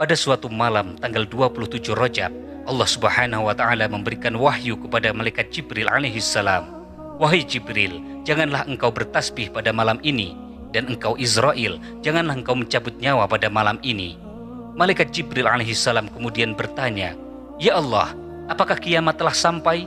Pada suatu malam tanggal 27 Rajab, Allah Subhanahu wa taala memberikan wahyu kepada malaikat Jibril alaihi salam. Wahai Jibril, janganlah engkau bertasbih pada malam ini, dan engkau Israel, janganlah engkau mencabut nyawa pada malam ini. Malaikat Jibril alaihi salam kemudian bertanya, "Ya Allah, apakah kiamat telah sampai?"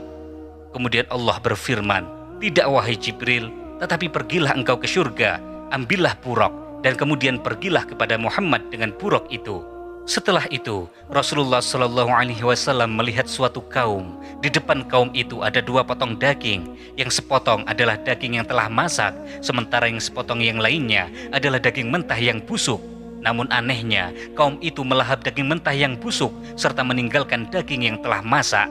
Kemudian Allah berfirman, "Tidak wahai Jibril, tetapi pergilah engkau ke surga, ambillah buraq, dan kemudian pergilah kepada Muhammad dengan buraq itu." Setelah itu, Rasulullah Shallallahu Alaihi Wasallam melihat suatu kaum. Di depan kaum itu ada 2 potong daging. Yang sepotong adalah daging yang telah masak, sementara yang sepotong yang lainnya adalah daging mentah yang busuk. Namun anehnya, kaum itu melahap daging mentah yang busuk serta meninggalkan daging yang telah masak.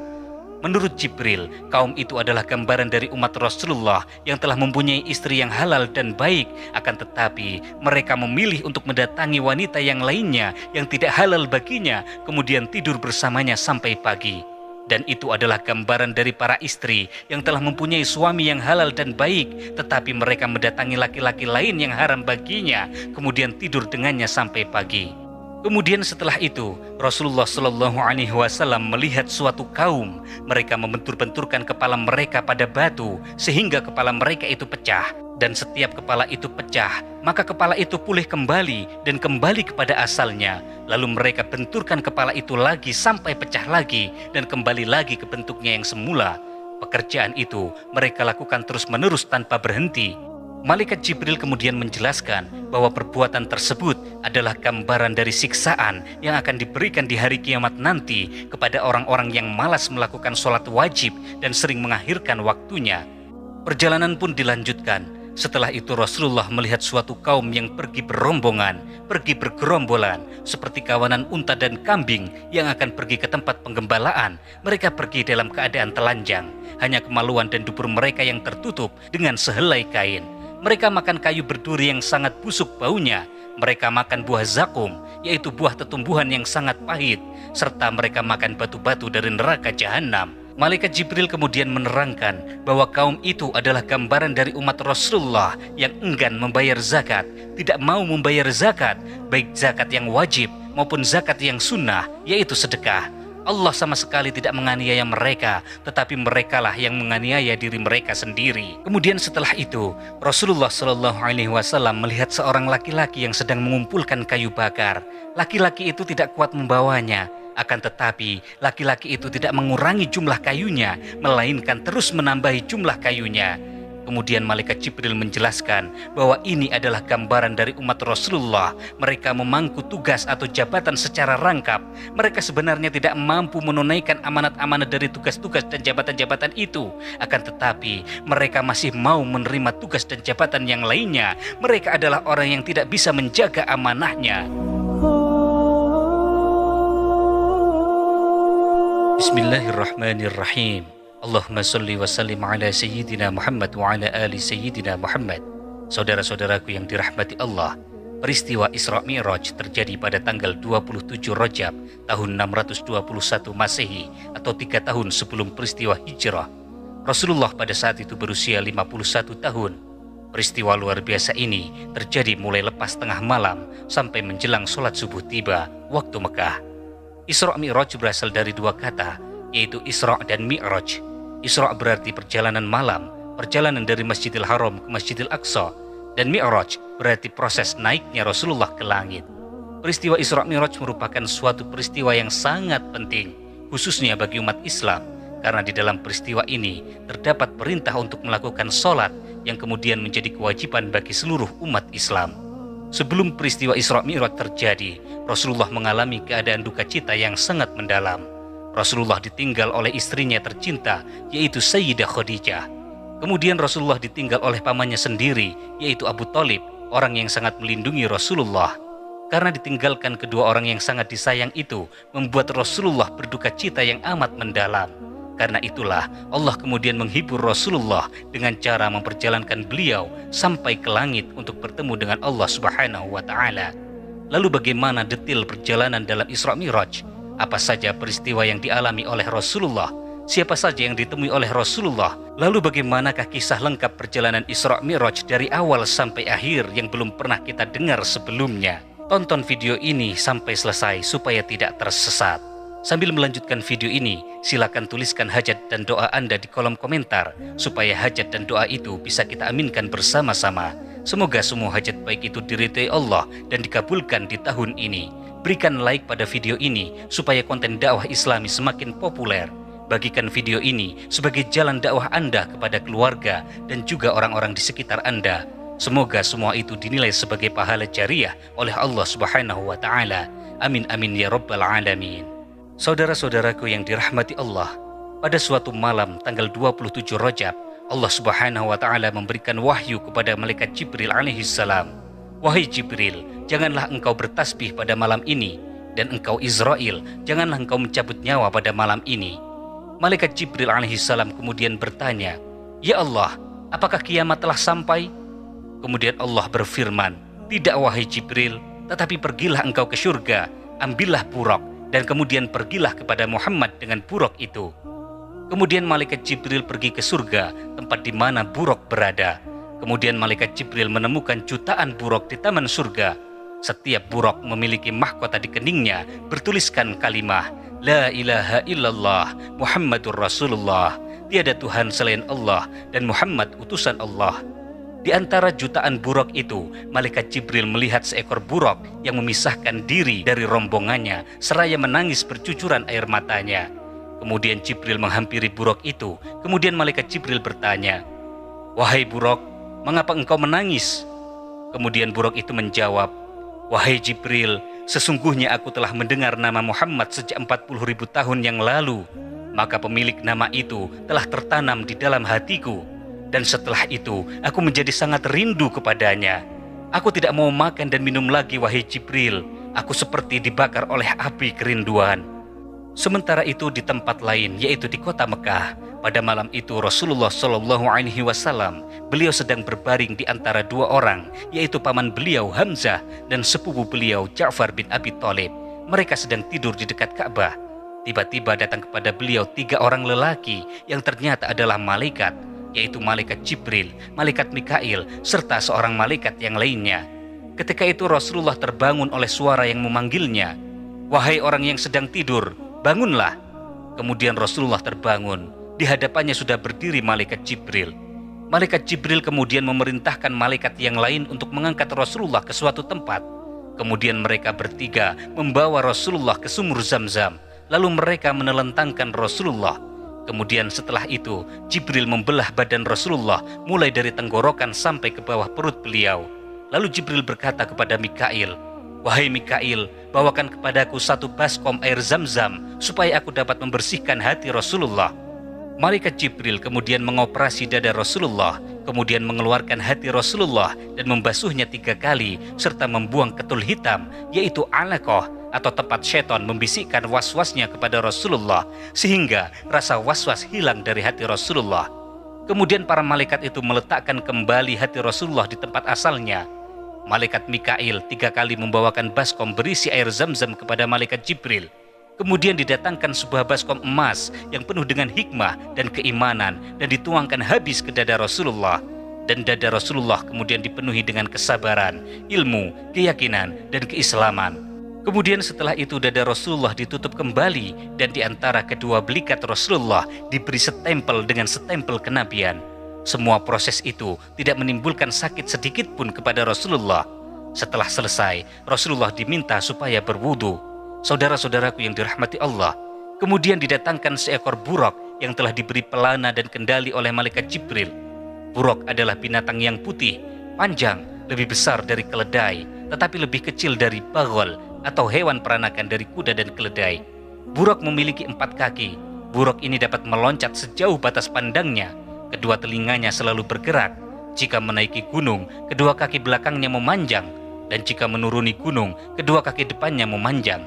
Menurut Jibril, kaum itu adalah gambaran dari umat Rasulullah yang telah mempunyai istri yang halal dan baik. Akan tetapi, mereka memilih untuk mendatangi wanita yang lainnya yang tidak halal baginya, kemudian tidur bersamanya sampai pagi. Dan itu adalah gambaran dari para istri yang telah mempunyai suami yang halal dan baik, tetapi mereka mendatangi laki-laki lain yang haram baginya, kemudian tidur dengannya sampai pagi. Kemudian setelah itu, Rasulullah Shallallahu Alaihi Wasallam melihat suatu kaum. Mereka membentur-benturkan kepala mereka pada batu sehingga kepala mereka itu pecah. Dan setiap kepala itu pecah, maka kepala itu pulih kembali dan kembali kepada asalnya. Lalu mereka benturkan kepala itu lagi sampai pecah lagi dan kembali lagi ke bentuknya yang semula. Pekerjaan itu mereka lakukan terus-menerus tanpa berhenti. Malaikat Jibril kemudian menjelaskan bahwa perbuatan tersebut adalah gambaran dari siksaan yang akan diberikan di hari kiamat nanti kepada orang-orang yang malas melakukan sholat wajib dan sering mengakhirkan waktunya. Perjalanan pun dilanjutkan. Setelah itu Rasulullah melihat suatu kaum yang pergi berombongan, pergi bergerombolan, seperti kawanan unta dan kambing yang akan pergi ke tempat penggembalaan. Mereka pergi dalam keadaan telanjang, hanya kemaluan dan dubur mereka yang tertutup dengan sehelai kain. Mereka makan kayu berduri yang sangat busuk baunya. Mereka makan buah zakum, yaitu buah tetumbuhan yang sangat pahit, serta mereka makan batu-batu dari neraka jahanam. Malaikat Jibril kemudian menerangkan bahwa kaum itu adalah gambaran dari umat Rasulullah yang enggan membayar zakat, tidak mau membayar zakat, baik zakat yang wajib maupun zakat yang sunnah, yaitu sedekah. Allah sama sekali tidak menganiaya mereka, tetapi merekalah yang menganiaya diri mereka sendiri. Kemudian setelah itu, Rasulullah Shallallahu Alaihi Wasallam melihat seorang laki-laki yang sedang mengumpulkan kayu bakar. Laki-laki itu tidak kuat membawanya. Akan tetapi, laki-laki itu tidak mengurangi jumlah kayunya, melainkan terus menambahi jumlah kayunya. Kemudian malaikat Jibril menjelaskan bahwa ini adalah gambaran dari umat Rasulullah. Mereka memangku tugas atau jabatan secara rangkap. Mereka sebenarnya tidak mampu menunaikan amanat-amanat dari tugas-tugas dan jabatan-jabatan itu. Akan tetapi mereka masih mau menerima tugas dan jabatan yang lainnya. Mereka adalah orang yang tidak bisa menjaga amanahnya. Bismillahirrahmanirrahim. Allahumma salli wa sallim ala Sayyidina Muhammad wa ala ali Sayyidina Muhammad. Saudara-saudaraku yang dirahmati Allah, peristiwa Isra Mi'raj terjadi pada tanggal 27 Rajab tahun 621 Masehi atau 3 tahun sebelum peristiwa hijrah. Rasulullah pada saat itu berusia 51 tahun. Peristiwa luar biasa ini terjadi mulai lepas tengah malam sampai menjelang sholat subuh tiba waktu Mekah. Isra Mi'raj berasal dari 2 kata, yaitu Isra dan Mi'raj. Isra berarti perjalanan malam, perjalanan dari Masjidil Haram ke Masjidil Aqsa, dan Mi'raj berarti proses naiknya Rasulullah ke langit. Peristiwa Isra Mi'raj merupakan suatu peristiwa yang sangat penting, khususnya bagi umat Islam, karena di dalam peristiwa ini terdapat perintah untuk melakukan sholat yang kemudian menjadi kewajiban bagi seluruh umat Islam. Sebelum peristiwa Isra Mi'raj terjadi, Rasulullah mengalami keadaan duka cita yang sangat mendalam. Rasulullah ditinggal oleh istrinya tercinta, yaitu Sayyidah Khadijah. Kemudian Rasulullah ditinggal oleh pamannya sendiri, yaitu Abu Thalib, orang yang sangat melindungi Rasulullah. Karena ditinggalkan kedua orang yang sangat disayang itu, membuat Rasulullah berduka cita yang amat mendalam. Karena itulah Allah kemudian menghibur Rasulullah dengan cara memperjalankan beliau sampai ke langit untuk bertemu dengan Allah Subhanahu wa Ta'ala. Lalu bagaimana detail perjalanan dalam Isra Mi'raj? Apa saja peristiwa yang dialami oleh Rasulullah? Siapa saja yang ditemui oleh Rasulullah? Lalu bagaimanakah kisah lengkap perjalanan Isra Mi'raj dari awal sampai akhir yang belum pernah kita dengar sebelumnya? Tonton video ini sampai selesai supaya tidak tersesat. Sambil melanjutkan video ini, silakan tuliskan hajat dan doa Anda di kolom komentar supaya hajat dan doa itu bisa kita aminkan bersama-sama. Semoga semua hajat baik itu diridhai Allah dan dikabulkan di tahun ini. Berikan like pada video ini supaya konten dakwah Islami semakin populer. Bagikan video ini sebagai jalan dakwah Anda kepada keluarga dan juga orang-orang di sekitar Anda. Semoga semua itu dinilai sebagai pahala jariah oleh Allah Subhanahu wa Ta'ala. Amin amin ya Rabbal Alamin. Saudara-saudaraku yang dirahmati Allah, pada suatu malam tanggal 27 Rajab, Allah Subhanahu wa Ta'ala memberikan wahyu kepada malaikat Jibril alaihissalam. Wahai Jibril, janganlah engkau bertasbih pada malam ini, dan engkau Israel, janganlah engkau mencabut nyawa pada malam ini. Malaikat Jibril alaihissalam kemudian bertanya, "Ya Allah, apakah kiamat telah sampai?" Kemudian Allah berfirman, "Tidak wahai Jibril, tetapi pergilah engkau ke surga, ambillah buraq, dan kemudian pergilah kepada Muhammad dengan buraq itu." Kemudian malaikat Jibril pergi ke surga, tempat di mana buraq berada. Kemudian malaikat Jibril menemukan jutaan buraq di taman surga. Setiap buraq memiliki mahkota di keningnya, bertuliskan kalimah, "La ilaha illallah, Muhammadur Rasulullah." Tiada Tuhan selain Allah dan Muhammad utusan Allah. Di antara jutaan buraq itu, malaikat Jibril melihat seekor buraq yang memisahkan diri dari rombongannya, seraya menangis bercucuran air matanya. Kemudian Jibril menghampiri buraq itu. Kemudian malaikat Jibril bertanya, "Wahai buraq, mengapa engkau menangis?" Kemudian buraq itu menjawab, "Wahai Jibril, sesungguhnya aku telah mendengar nama Muhammad sejak 40.000 tahun yang lalu. Maka pemilik nama itu telah tertanam di dalam hatiku. Dan setelah itu, aku menjadi sangat rindu kepadanya. Aku tidak mau makan dan minum lagi, wahai Jibril. Aku seperti dibakar oleh api kerinduan." Sementara itu di tempat lain, yaitu di kota Mekah, pada malam itu Rasulullah SAW, beliau sedang berbaring di antara dua orang, yaitu paman beliau Hamzah dan sepupu beliau Ja'far bin Abi Thalib. Mereka sedang tidur di dekat Ka'bah. Tiba-tiba datang kepada beliau 3 orang lelaki yang ternyata adalah malaikat, yaitu malaikat Jibril, malaikat Mikail, serta seorang malaikat yang lainnya. Ketika itu Rasulullah terbangun oleh suara yang memanggilnya, "Wahai orang yang sedang tidur, bangunlah." Kemudian Rasulullah terbangun. Di hadapannya sudah berdiri malaikat Jibril. Malaikat Jibril kemudian memerintahkan malaikat yang lain untuk mengangkat Rasulullah ke suatu tempat. Kemudian mereka bertiga membawa Rasulullah ke sumur Zam-Zam. Lalu mereka menelentangkan Rasulullah. Kemudian setelah itu, Jibril membelah badan Rasulullah mulai dari tenggorokan sampai ke bawah perut beliau. Lalu Jibril berkata kepada Mikail, "Wahai Mikail, bawakan kepadaku 1 baskom air Zam-Zam supaya aku dapat membersihkan hati Rasulullah." Malaikat Jibril kemudian mengoperasi dada Rasulullah, kemudian mengeluarkan hati Rasulullah dan membasuhnya 3 kali, serta membuang ketul hitam, yaitu alaqah, atau tempat syaitan membisikkan was-wasnya kepada Rasulullah, sehingga rasa was-was hilang dari hati Rasulullah. Kemudian para malaikat itu meletakkan kembali hati Rasulullah di tempat asalnya. Malaikat Mikail 3 kali membawakan baskom berisi air Zam-Zam kepada malaikat Jibril. Kemudian didatangkan sebuah baskom emas yang penuh dengan hikmah dan keimanan dan dituangkan habis ke dada Rasulullah. Dan dada Rasulullah kemudian dipenuhi dengan kesabaran, ilmu, keyakinan, dan keislaman. Kemudian setelah itu dada Rasulullah ditutup kembali dan di antara kedua belikat Rasulullah diberi setempel dengan setempel kenabian. Semua proses itu tidak menimbulkan sakit sedikit pun kepada Rasulullah. Setelah selesai, Rasulullah diminta supaya berwudu. Saudara-saudaraku yang dirahmati Allah, kemudian didatangkan seekor buraq yang telah diberi pelana dan kendali oleh malaikat Jibril. Buraq adalah binatang yang putih, panjang, lebih besar dari keledai, tetapi lebih kecil dari baghal atau hewan peranakan dari kuda dan keledai. Buraq memiliki 4 kaki. Buraq ini dapat meloncat sejauh batas pandangnya. Kedua telinganya selalu bergerak. Jika menaiki gunung, kedua kaki belakangnya memanjang. Dan jika menuruni gunung, kedua kaki depannya memanjang.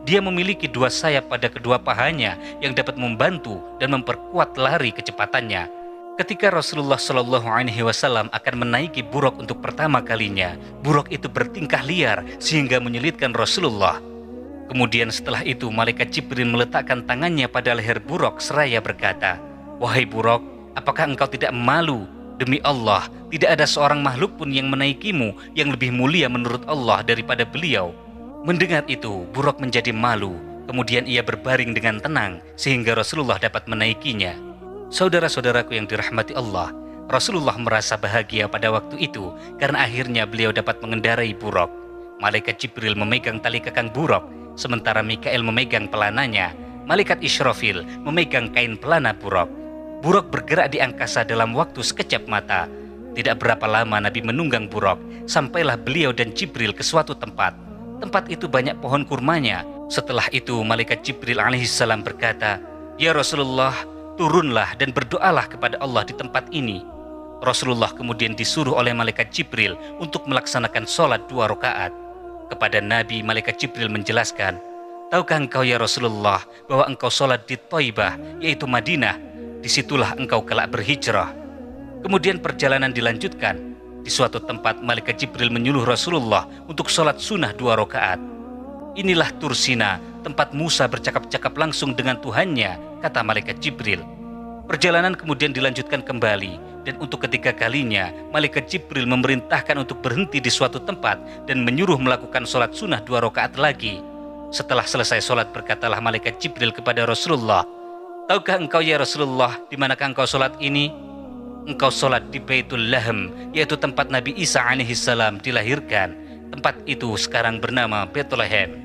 Dia memiliki 2 sayap pada kedua pahanya yang dapat membantu dan memperkuat lari kecepatannya. Ketika Rasulullah SAW akan menaiki buraq untuk pertama kalinya, buraq itu bertingkah liar sehingga menyulitkan Rasulullah. Kemudian setelah itu malaikat Jibril meletakkan tangannya pada leher buraq seraya berkata, "Wahai buraq, apakah engkau tidak malu Demi Allah, tidak ada seorang makhluk pun yang menaikimu yang lebih mulia menurut Allah daripada beliau. Mendengar itu, Buraq menjadi malu. Kemudian ia berbaring dengan tenang sehingga Rasulullah dapat menaikinya. Saudara-saudaraku yang dirahmati Allah, Rasulullah merasa bahagia pada waktu itu karena akhirnya beliau dapat mengendarai Buraq. Malaikat Jibril memegang tali kekang Buraq, sementara Mikail memegang pelananya. Malaikat Israfil memegang kain pelana Buraq. Buraq bergerak di angkasa dalam waktu sekejap mata. Tidak berapa lama Nabi menunggang Buraq, sampailah beliau dan Jibril ke suatu tempat. Tempat itu banyak pohon kurmanya. Setelah itu malaikat Jibril alaihissalam berkata, "Ya Rasulullah, turunlah dan berdoalah kepada Allah di tempat ini." Rasulullah kemudian disuruh oleh malaikat Jibril untuk melaksanakan sholat 2 rakaat. Kepada Nabi, malaikat Jibril menjelaskan, "Tahukah engkau ya Rasulullah bahwa engkau sholat di Thaibah, yaitu Madinah? Disitulah engkau kelak berhijrah." Kemudian perjalanan dilanjutkan. Di suatu tempat malaikat Jibril menyuruh Rasulullah untuk sholat sunnah 2 rakaat. "Inilah Tursina, tempat Musa bercakap-cakap langsung dengan Tuhannya," kata malaikat Jibril. Perjalanan kemudian dilanjutkan kembali, dan untuk ketiga kalinya malaikat Jibril memerintahkan untuk berhenti di suatu tempat dan menyuruh melakukan sholat sunnah 2 rakaat lagi. Setelah selesai sholat, berkatalah malaikat Jibril kepada Rasulullah, "Tahukah engkau ya Rasulullah di manakah engkau sholat ini?" "Engkau sholat di Baitul Lahm, yaitu tempat Nabi Isa alaihissalam dilahirkan. Tempat itu sekarang bernama Bethlehem."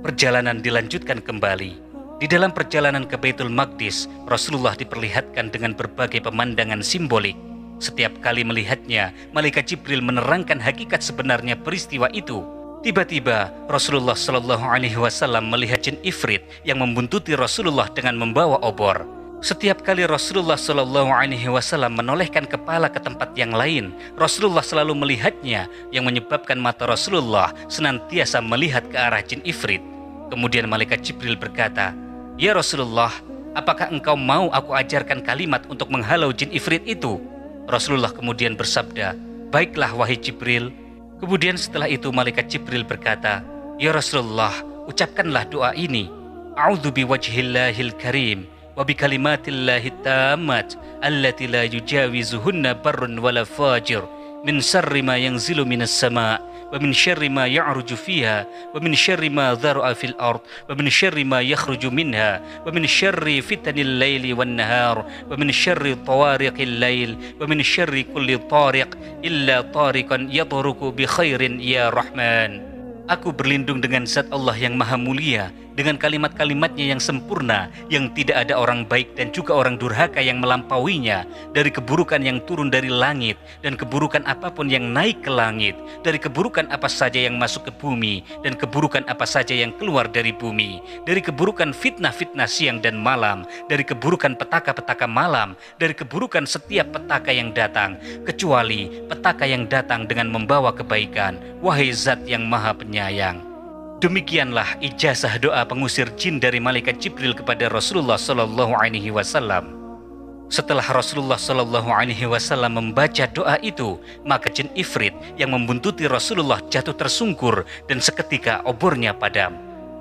Perjalanan dilanjutkan kembali. Di dalam perjalanan ke Baitul Maqdis, Rasulullah diperlihatkan dengan berbagai pemandangan simbolik. Setiap kali melihatnya, malaikat Jibril menerangkan hakikat sebenarnya peristiwa itu. Tiba-tiba Rasulullah Shallallahu Alaihi Wasallam melihat jin Ifrit yang membuntuti Rasulullah dengan membawa obor. Setiap kali Rasulullah Shallallahu Alaihi Wasallam menolehkan kepala ke tempat yang lain, Rasulullah selalu melihatnya, yang menyebabkan mata Rasulullah senantiasa melihat ke arah jin Ifrit. Kemudian malaikat Jibril berkata, "Ya Rasulullah, apakah engkau mau aku ajarkan kalimat untuk menghalau jin Ifrit itu?" Rasulullah kemudian bersabda, "Baiklah wahai Jibril." Kemudian setelah itu malaikat Jibril berkata, "Ya Rasulullah, ucapkanlah doa ini. A'udzu biwajhillahil karim wa bikalimatillahi tammat allati la yujawizuhunna barrun wala fajir min syarri ma yanzilu minas sama' wa min syarri ma ya'ruju fiha wa min syarri ma dharu'a fil ard wa min syarri ma yakhruju minha wa min syarri fitanil laili wan nahar wa min syarri tawariqil lail wa min syarri kulli tariq illa tariqan yatruku bi khairin ya Rahman." Aku berlindung dengan zat Allah yang maha mulia, dengan kalimat-kalimatnya yang sempurna, yang tidak ada orang baik dan juga orang durhaka yang melampauinya, dari keburukan yang turun dari langit, dan keburukan apapun yang naik ke langit, dari keburukan apa saja yang masuk ke bumi, dan keburukan apa saja yang keluar dari bumi, dari keburukan fitnah-fitnah siang dan malam, dari keburukan petaka-petaka malam, dari keburukan setiap petaka yang datang, kecuali petaka yang datang dengan membawa kebaikan, wahai zat yang maha penyayang. Demikianlah ijazah doa pengusir jin dari malaikat Jibril kepada Rasulullah Sallallahu Alaihi Wasallam. Setelah Rasulullah Sallallahu Alaihi Wasallam membaca doa itu, maka jin Ifrit yang membuntuti Rasulullah jatuh tersungkur dan seketika obornya padam.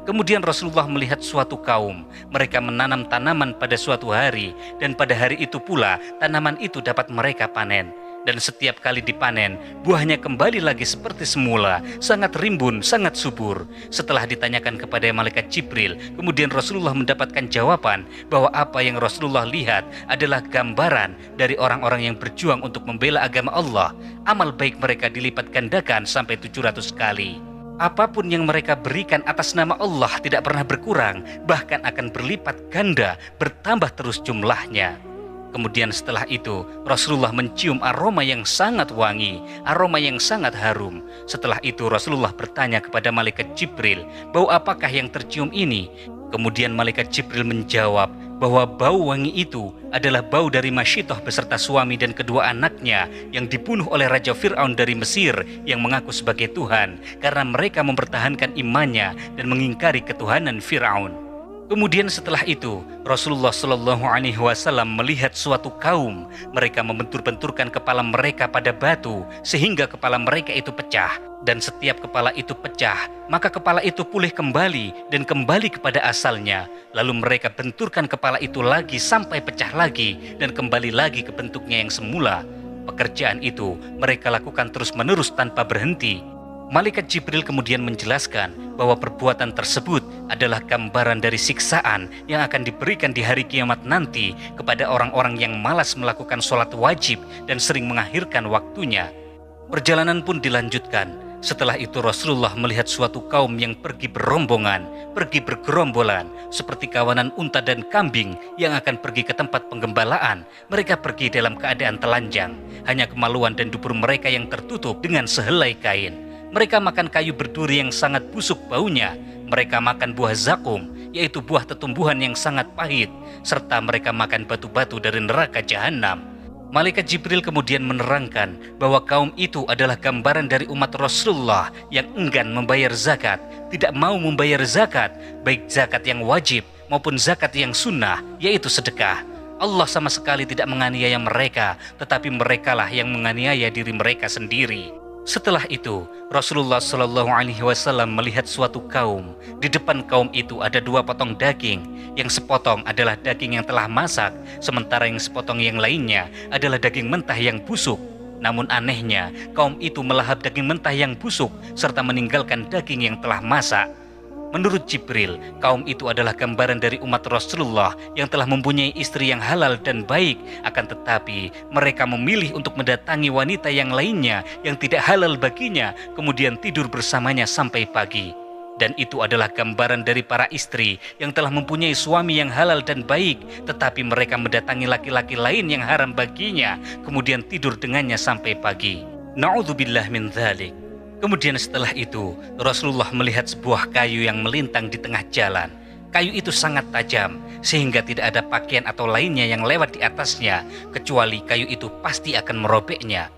Kemudian Rasulullah melihat suatu kaum, mereka menanam tanaman pada suatu hari, dan pada hari itu pula tanaman itu dapat mereka panen. Dan setiap kali dipanen, buahnya kembali lagi seperti semula, sangat rimbun, sangat subur. Setelah ditanyakan kepada malaikat Jibril, kemudian Rasulullah mendapatkan jawaban bahwa apa yang Rasulullah lihat adalah gambaran dari orang-orang yang berjuang untuk membela agama Allah. Amal baik mereka dilipat gandakan sampai 700 kali. Apapun yang mereka berikan atas nama Allah tidak pernah berkurang, bahkan akan berlipat ganda, bertambah terus jumlahnya. Kemudian setelah itu Rasulullah mencium aroma yang sangat wangi, aroma yang sangat harum. Setelah itu Rasulullah bertanya kepada malaikat Jibril, "Bau apakah yang tercium ini?" Kemudian malaikat Jibril menjawab bahwa bau wangi itu adalah bau dari Masyitoh beserta suami dan kedua anaknya yang dibunuh oleh Raja Fir'aun dari Mesir yang mengaku sebagai Tuhan karena mereka mempertahankan imannya dan mengingkari ketuhanan Fir'aun. Kemudian setelah itu Rasulullah Shallallahu Alaihi Wasallam melihat suatu kaum, mereka membentur-benturkan kepala mereka pada batu sehingga kepala mereka itu pecah, dan setiap kepala itu pecah maka kepala itu pulih kembali dan kembali kepada asalnya. Lalu mereka benturkan kepala itu lagi sampai pecah lagi dan kembali lagi ke bentuknya yang semula. Pekerjaan itu mereka lakukan terus-menerus tanpa berhenti. Malaikat Jibril kemudian menjelaskan bahwa perbuatan tersebut adalah gambaran dari siksaan yang akan diberikan di hari kiamat nanti kepada orang-orang yang malas melakukan sholat wajib dan sering mengakhirkan waktunya. Perjalanan pun dilanjutkan. Setelah itu Rasulullah melihat suatu kaum yang pergi berombongan, pergi bergerombolan, seperti kawanan unta dan kambing yang akan pergi ke tempat penggembalaan. Mereka pergi dalam keadaan telanjang, hanya kemaluan dan dubur mereka yang tertutup dengan sehelai kain. Mereka makan kayu berduri yang sangat busuk baunya. Mereka makan buah zakum, yaitu buah tetumbuhan yang sangat pahit, serta mereka makan batu-batu dari neraka jahanam. Malaikat Jibril kemudian menerangkan bahwa kaum itu adalah gambaran dari umat Rasulullah yang enggan membayar zakat, tidak mau membayar zakat, baik zakat yang wajib maupun zakat yang sunnah, yaitu sedekah. Allah sama sekali tidak menganiaya mereka, tetapi merekalah yang menganiaya diri mereka sendiri. Setelah itu, Rasulullah SAW melihat suatu kaum. Di depan kaum itu ada 2 potong daging. Yang sepotong adalah daging yang telah masak, sementara yang sepotong yang lainnya adalah daging mentah yang busuk. Namun anehnya, kaum itu melahap daging mentah yang busuk serta meninggalkan daging yang telah masak. Menurut Jibril, kaum itu adalah gambaran dari umat Rasulullah yang telah mempunyai istri yang halal dan baik, akan tetapi mereka memilih untuk mendatangi wanita yang lainnya yang tidak halal baginya, kemudian tidur bersamanya sampai pagi. Dan itu adalah gambaran dari para istri yang telah mempunyai suami yang halal dan baik, tetapi mereka mendatangi laki-laki lain yang haram baginya, kemudian tidur dengannya sampai pagi. Na'udzubillah min dzalik. Kemudian setelah itu, Rasulullah melihat sebuah kayu yang melintang di tengah jalan. Kayu itu sangat tajam, sehingga tidak ada pakaian atau lainnya yang lewat di atasnya, kecuali kayu itu pasti akan merobeknya.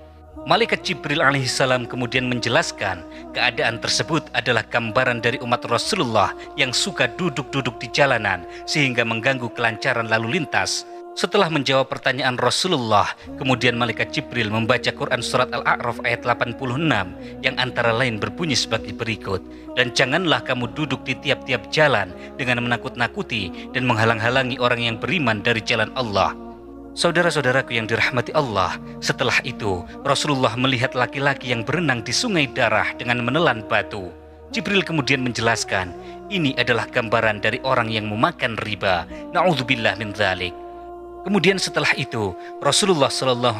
Malaikat Jibril alaihissalam kemudian menjelaskan, keadaan tersebut adalah gambaran dari umat Rasulullah yang suka duduk-duduk di jalanan, sehingga mengganggu kelancaran lalu lintas. Setelah menjawab pertanyaan Rasulullah, kemudian Malaikat Jibril membaca Quran Surat Al-A'raf ayat 86 yang antara lain berbunyi sebagai berikut. Dan janganlah kamu duduk di tiap-tiap jalan dengan menakut-nakuti dan menghalang-halangi orang yang beriman dari jalan Allah. Saudara-saudaraku yang dirahmati Allah, setelah itu Rasulullah melihat laki-laki yang berenang di sungai darah dengan menelan batu. Jibril kemudian menjelaskan, ini adalah gambaran dari orang yang memakan riba. Na'udzubillah min dzalik. Kemudian setelah itu, Rasulullah SAW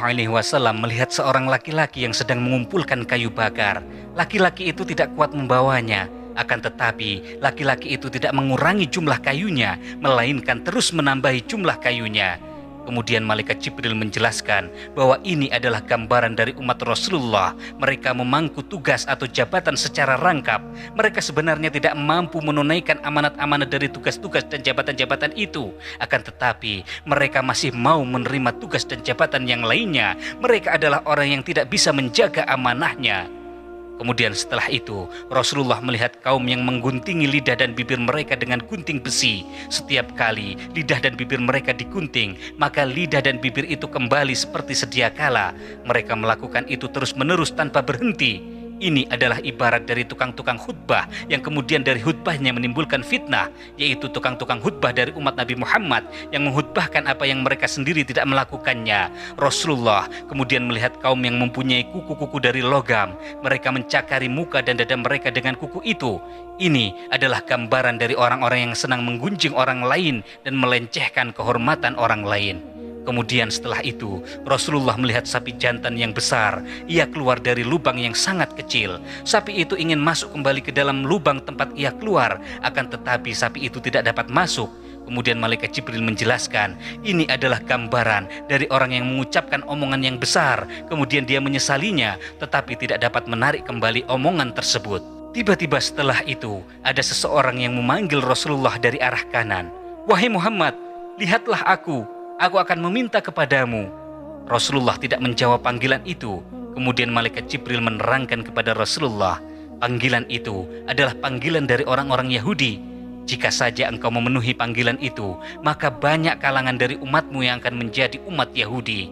melihat seorang laki-laki yang sedang mengumpulkan kayu bakar. Laki-laki itu tidak kuat membawanya, akan tetapi laki-laki itu tidak mengurangi jumlah kayunya, melainkan terus menambahi jumlah kayunya. Kemudian Malaikat Jibril menjelaskan bahwa ini adalah gambaran dari umat Rasulullah. Mereka memangku tugas atau jabatan secara rangkap. Mereka sebenarnya tidak mampu menunaikan amanat-amanat dari tugas-tugas dan jabatan-jabatan itu. Akan tetapi mereka masih mau menerima tugas dan jabatan yang lainnya. Mereka adalah orang yang tidak bisa menjaga amanahnya. Kemudian setelah itu, Rasulullah melihat kaum yang mengguntingi lidah dan bibir mereka dengan gunting besi. Setiap kali lidah dan bibir mereka digunting, maka lidah dan bibir itu kembali seperti sedia kala. Mereka melakukan itu terus-menerus tanpa berhenti. Ini adalah ibarat dari tukang-tukang khutbah yang kemudian dari khutbahnya menimbulkan fitnah, yaitu tukang-tukang khutbah dari umat Nabi Muhammad yang menghutbahkan apa yang mereka sendiri tidak melakukannya. Rasulullah kemudian melihat kaum yang mempunyai kuku-kuku dari logam. Mereka mencakari muka dan dada mereka dengan kuku itu. Ini adalah gambaran dari orang-orang yang senang menggunjing orang lain dan melencehkan kehormatan orang lain. Kemudian setelah itu, Rasulullah melihat sapi jantan yang besar. Ia keluar dari lubang yang sangat kecil. Sapi itu ingin masuk kembali ke dalam lubang tempat ia keluar, akan tetapi sapi itu tidak dapat masuk. Kemudian Malaikat Jibril menjelaskan, ini adalah gambaran dari orang yang mengucapkan omongan yang besar, kemudian dia menyesalinya, tetapi tidak dapat menarik kembali omongan tersebut. Tiba-tiba setelah itu, ada seseorang yang memanggil Rasulullah dari arah kanan. Wahai Muhammad, lihatlah aku akan meminta kepadamu. Rasulullah tidak menjawab panggilan itu. Kemudian Malaikat Jibril menerangkan kepada Rasulullah, panggilan itu adalah panggilan dari orang-orang Yahudi. Jika saja engkau memenuhi panggilan itu, maka banyak kalangan dari umatmu yang akan menjadi umat Yahudi.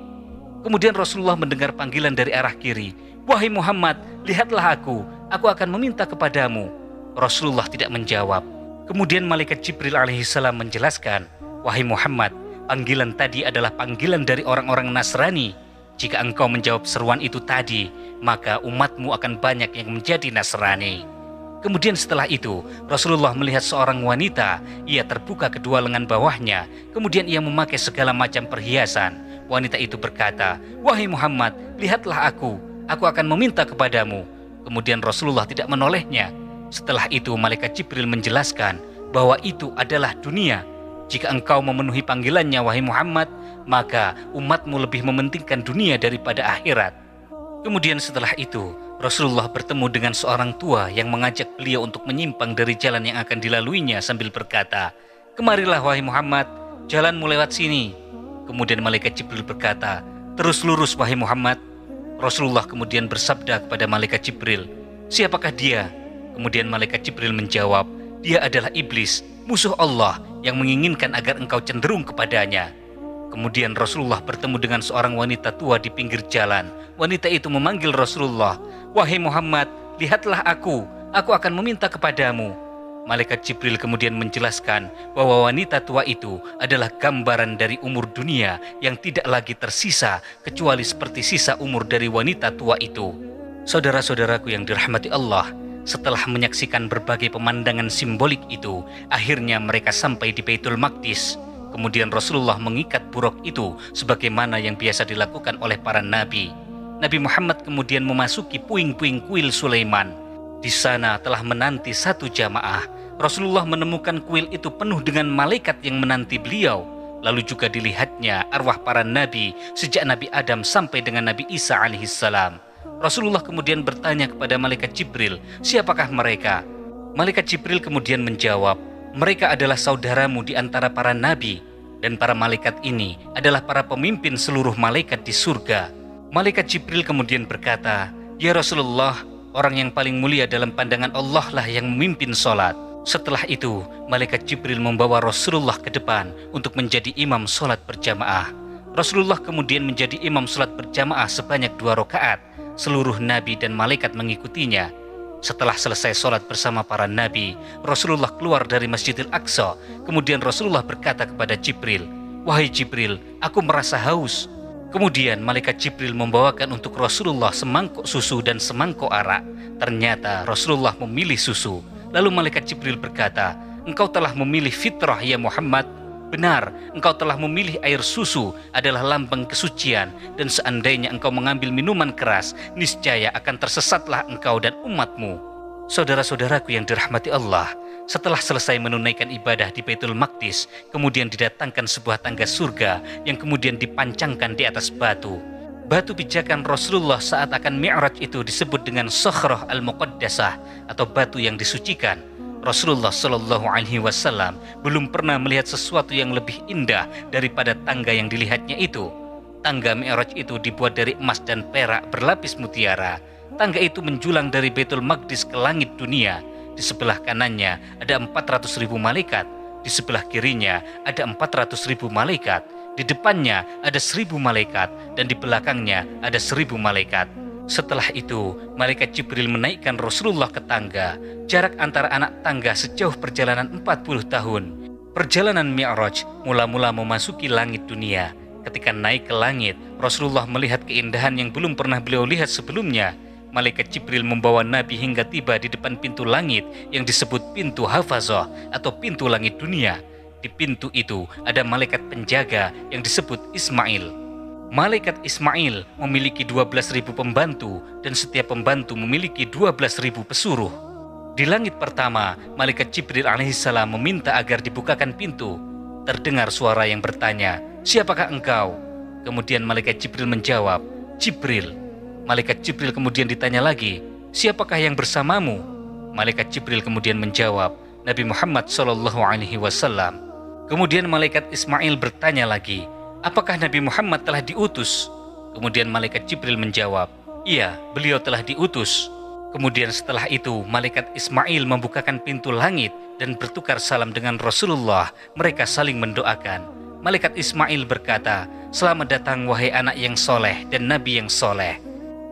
Kemudian Rasulullah mendengar panggilan dari arah kiri. Wahai Muhammad, lihatlah aku akan meminta kepadamu. Rasulullah tidak menjawab. Kemudian Malaikat Jibril alaihissalam menjelaskan, wahai Muhammad, panggilan tadi adalah panggilan dari orang-orang Nasrani. Jika engkau menjawab seruan itu tadi, maka umatmu akan banyak yang menjadi Nasrani. Kemudian setelah itu, Rasulullah melihat seorang wanita. Ia terbuka kedua lengan bawahnya. Kemudian ia memakai segala macam perhiasan. Wanita itu berkata, "Wahai Muhammad, lihatlah aku akan meminta kepadamu." Kemudian Rasulullah tidak menolehnya. Setelah itu malaikat Jibril menjelaskan bahwa itu adalah dunia. Jika engkau memenuhi panggilannya wahai Muhammad, maka umatmu lebih mementingkan dunia daripada akhirat. Kemudian setelah itu, Rasulullah bertemu dengan seorang tua yang mengajak beliau untuk menyimpang dari jalan yang akan dilaluinya sambil berkata, "Kemarilah wahai Muhammad, jalanmu lewat sini." Kemudian malaikat Jibril berkata, "Terus lurus wahai Muhammad." Rasulullah kemudian bersabda kepada malaikat Jibril, "Siapakah dia?" Kemudian malaikat Jibril menjawab, "Dia adalah iblis, musuh Allah yang menginginkan agar engkau cenderung kepadanya." Kemudian Rasulullah bertemu dengan seorang wanita tua di pinggir jalan. Wanita itu memanggil Rasulullah, "Wahai Muhammad, lihatlah aku akan meminta kepadamu." Malaikat Jibril kemudian menjelaskan bahwa wanita tua itu adalah gambaran dari umur dunia yang tidak lagi tersisa kecuali seperti sisa umur dari wanita tua itu. Saudara-saudaraku yang dirahmati Allah, setelah menyaksikan berbagai pemandangan simbolik itu, akhirnya mereka sampai di Baitul Maqdis. Kemudian Rasulullah mengikat buruk itu sebagaimana yang biasa dilakukan oleh para nabi. Nabi Muhammad kemudian memasuki puing-puing kuil Sulaiman. Di sana telah menanti satu jamaah. Rasulullah menemukan kuil itu penuh dengan malaikat yang menanti beliau. Lalu juga dilihatnya arwah para nabi sejak Nabi Adam sampai dengan Nabi Isa alaihissalam. Rasulullah kemudian bertanya kepada malaikat Jibril, "Siapakah mereka?" Malaikat Jibril kemudian menjawab, "Mereka adalah saudaramu di antara para nabi, dan para malaikat ini adalah para pemimpin seluruh malaikat di surga." Malaikat Jibril kemudian berkata, "Ya Rasulullah, orang yang paling mulia dalam pandangan Allah lah yang memimpin sholat." Setelah itu, malaikat Jibril membawa Rasulullah ke depan untuk menjadi imam sholat berjamaah. Rasulullah kemudian menjadi imam sholat berjamaah sebanyak 2 rakaat. Seluruh nabi dan malaikat mengikutinya. Setelah selesai sholat bersama para nabi, Rasulullah keluar dari Masjidil Aqsa. Kemudian Rasulullah berkata kepada Jibril, "Wahai Jibril, aku merasa haus." Kemudian malaikat Jibril membawakan untuk Rasulullah semangkuk susu dan semangkuk arak. Ternyata Rasulullah memilih susu. Lalu malaikat Jibril berkata, "Engkau telah memilih fitrah ya Muhammad. Benar, engkau telah memilih air susu adalah lambang kesucian, dan seandainya engkau mengambil minuman keras, niscaya akan tersesatlah engkau dan umatmu." Saudara-saudaraku yang dirahmati Allah, setelah selesai menunaikan ibadah di Baitul Maqdis, kemudian didatangkan sebuah tangga surga yang kemudian dipancangkan di atas batu. Batu pijakan Rasulullah saat akan Mi'raj itu disebut dengan Sakhrah al-Muqaddasah atau batu yang disucikan. Rasulullah Shallallahu Alaihi Wasallam belum pernah melihat sesuatu yang lebih indah daripada tangga yang dilihatnya itu. Tangga Mi'raj itu dibuat dari emas dan perak berlapis mutiara. Tangga itu menjulang dari Baitul Maqdis ke langit dunia. Di sebelah kanannya ada 400.000 malaikat. Di sebelah kirinya ada 400.000 malaikat. Di depannya ada 1.000 malaikat. Dan di belakangnya ada 1.000 malaikat. Setelah itu, malaikat Jibril menaikkan Rasulullah ke tangga. Jarak antara anak tangga sejauh perjalanan 40 tahun. Perjalanan Mi'raj mula-mula memasuki langit dunia. Ketika naik ke langit, Rasulullah melihat keindahan yang belum pernah beliau lihat sebelumnya. Malaikat Jibril membawa Nabi hingga tiba di depan pintu langit yang disebut pintu Hafazah atau pintu langit dunia. Di pintu itu ada malaikat penjaga yang disebut Ismail. Malaikat Ismail memiliki 12.000 pembantu dan setiap pembantu memiliki 12.000 pesuruh. Di langit pertama, malaikat Jibril alaihissalam meminta agar dibukakan pintu. Terdengar suara yang bertanya, "Siapakah engkau?" Kemudian malaikat Jibril menjawab, "Jibril." Malaikat Jibril kemudian ditanya lagi, "Siapakah yang bersamamu?" Malaikat Jibril kemudian menjawab, "Nabi Muhammad Shallallahu Alaihi Wasallam." Kemudian malaikat Ismail bertanya lagi, "Apakah Nabi Muhammad telah diutus?" Kemudian malaikat Jibril menjawab, "Iya, beliau telah diutus." Kemudian setelah itu malaikat Ismail membukakan pintu langit dan bertukar salam dengan Rasulullah. Mereka saling mendoakan. Malaikat Ismail berkata, "Selamat datang wahai anak yang soleh dan nabi yang soleh."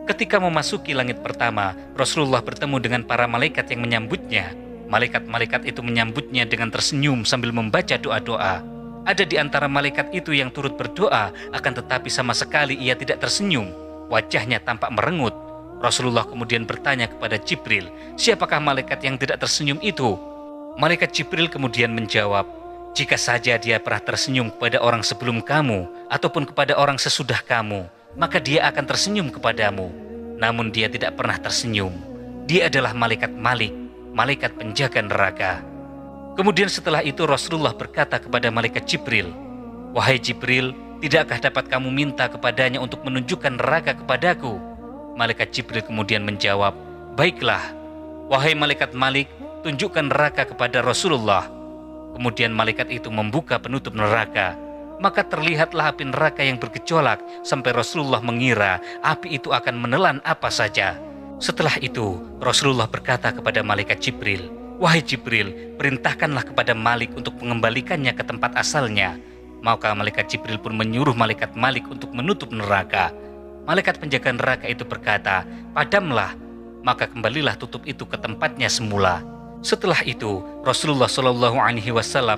Ketika memasuki langit pertama, Rasulullah bertemu dengan para malaikat yang menyambutnya. Malaikat-malaikat itu menyambutnya dengan tersenyum sambil membaca doa-doa. Ada di antara malaikat itu yang turut berdoa, akan tetapi sama sekali ia tidak tersenyum. Wajahnya tampak merengut. Rasulullah kemudian bertanya kepada Jibril, siapakah malaikat yang tidak tersenyum itu? Malaikat Jibril kemudian menjawab, jika saja dia pernah tersenyum kepada orang sebelum kamu, ataupun kepada orang sesudah kamu, maka dia akan tersenyum kepadamu. Namun dia tidak pernah tersenyum. Dia adalah malaikat Malik, malaikat penjaga neraka. Kemudian setelah itu Rasulullah berkata kepada malaikat Jibril, wahai Jibril, tidakkah dapat kamu minta kepadanya untuk menunjukkan neraka kepadaku? Malaikat Jibril kemudian menjawab, baiklah, wahai malaikat Malik, tunjukkan neraka kepada Rasulullah. Kemudian malaikat itu membuka penutup neraka. Maka terlihatlah api neraka yang bergejolak sampai Rasulullah mengira api itu akan menelan apa saja. Setelah itu Rasulullah berkata kepada malaikat Jibril, wahai Jibril, perintahkanlah kepada Malik untuk mengembalikannya ke tempat asalnya. Maka malaikat Jibril pun menyuruh malaikat Malik untuk menutup neraka. Malaikat penjaga neraka itu berkata, padamlah. Maka kembalilah tutup itu ke tempatnya semula. Setelah itu Rasulullah SAW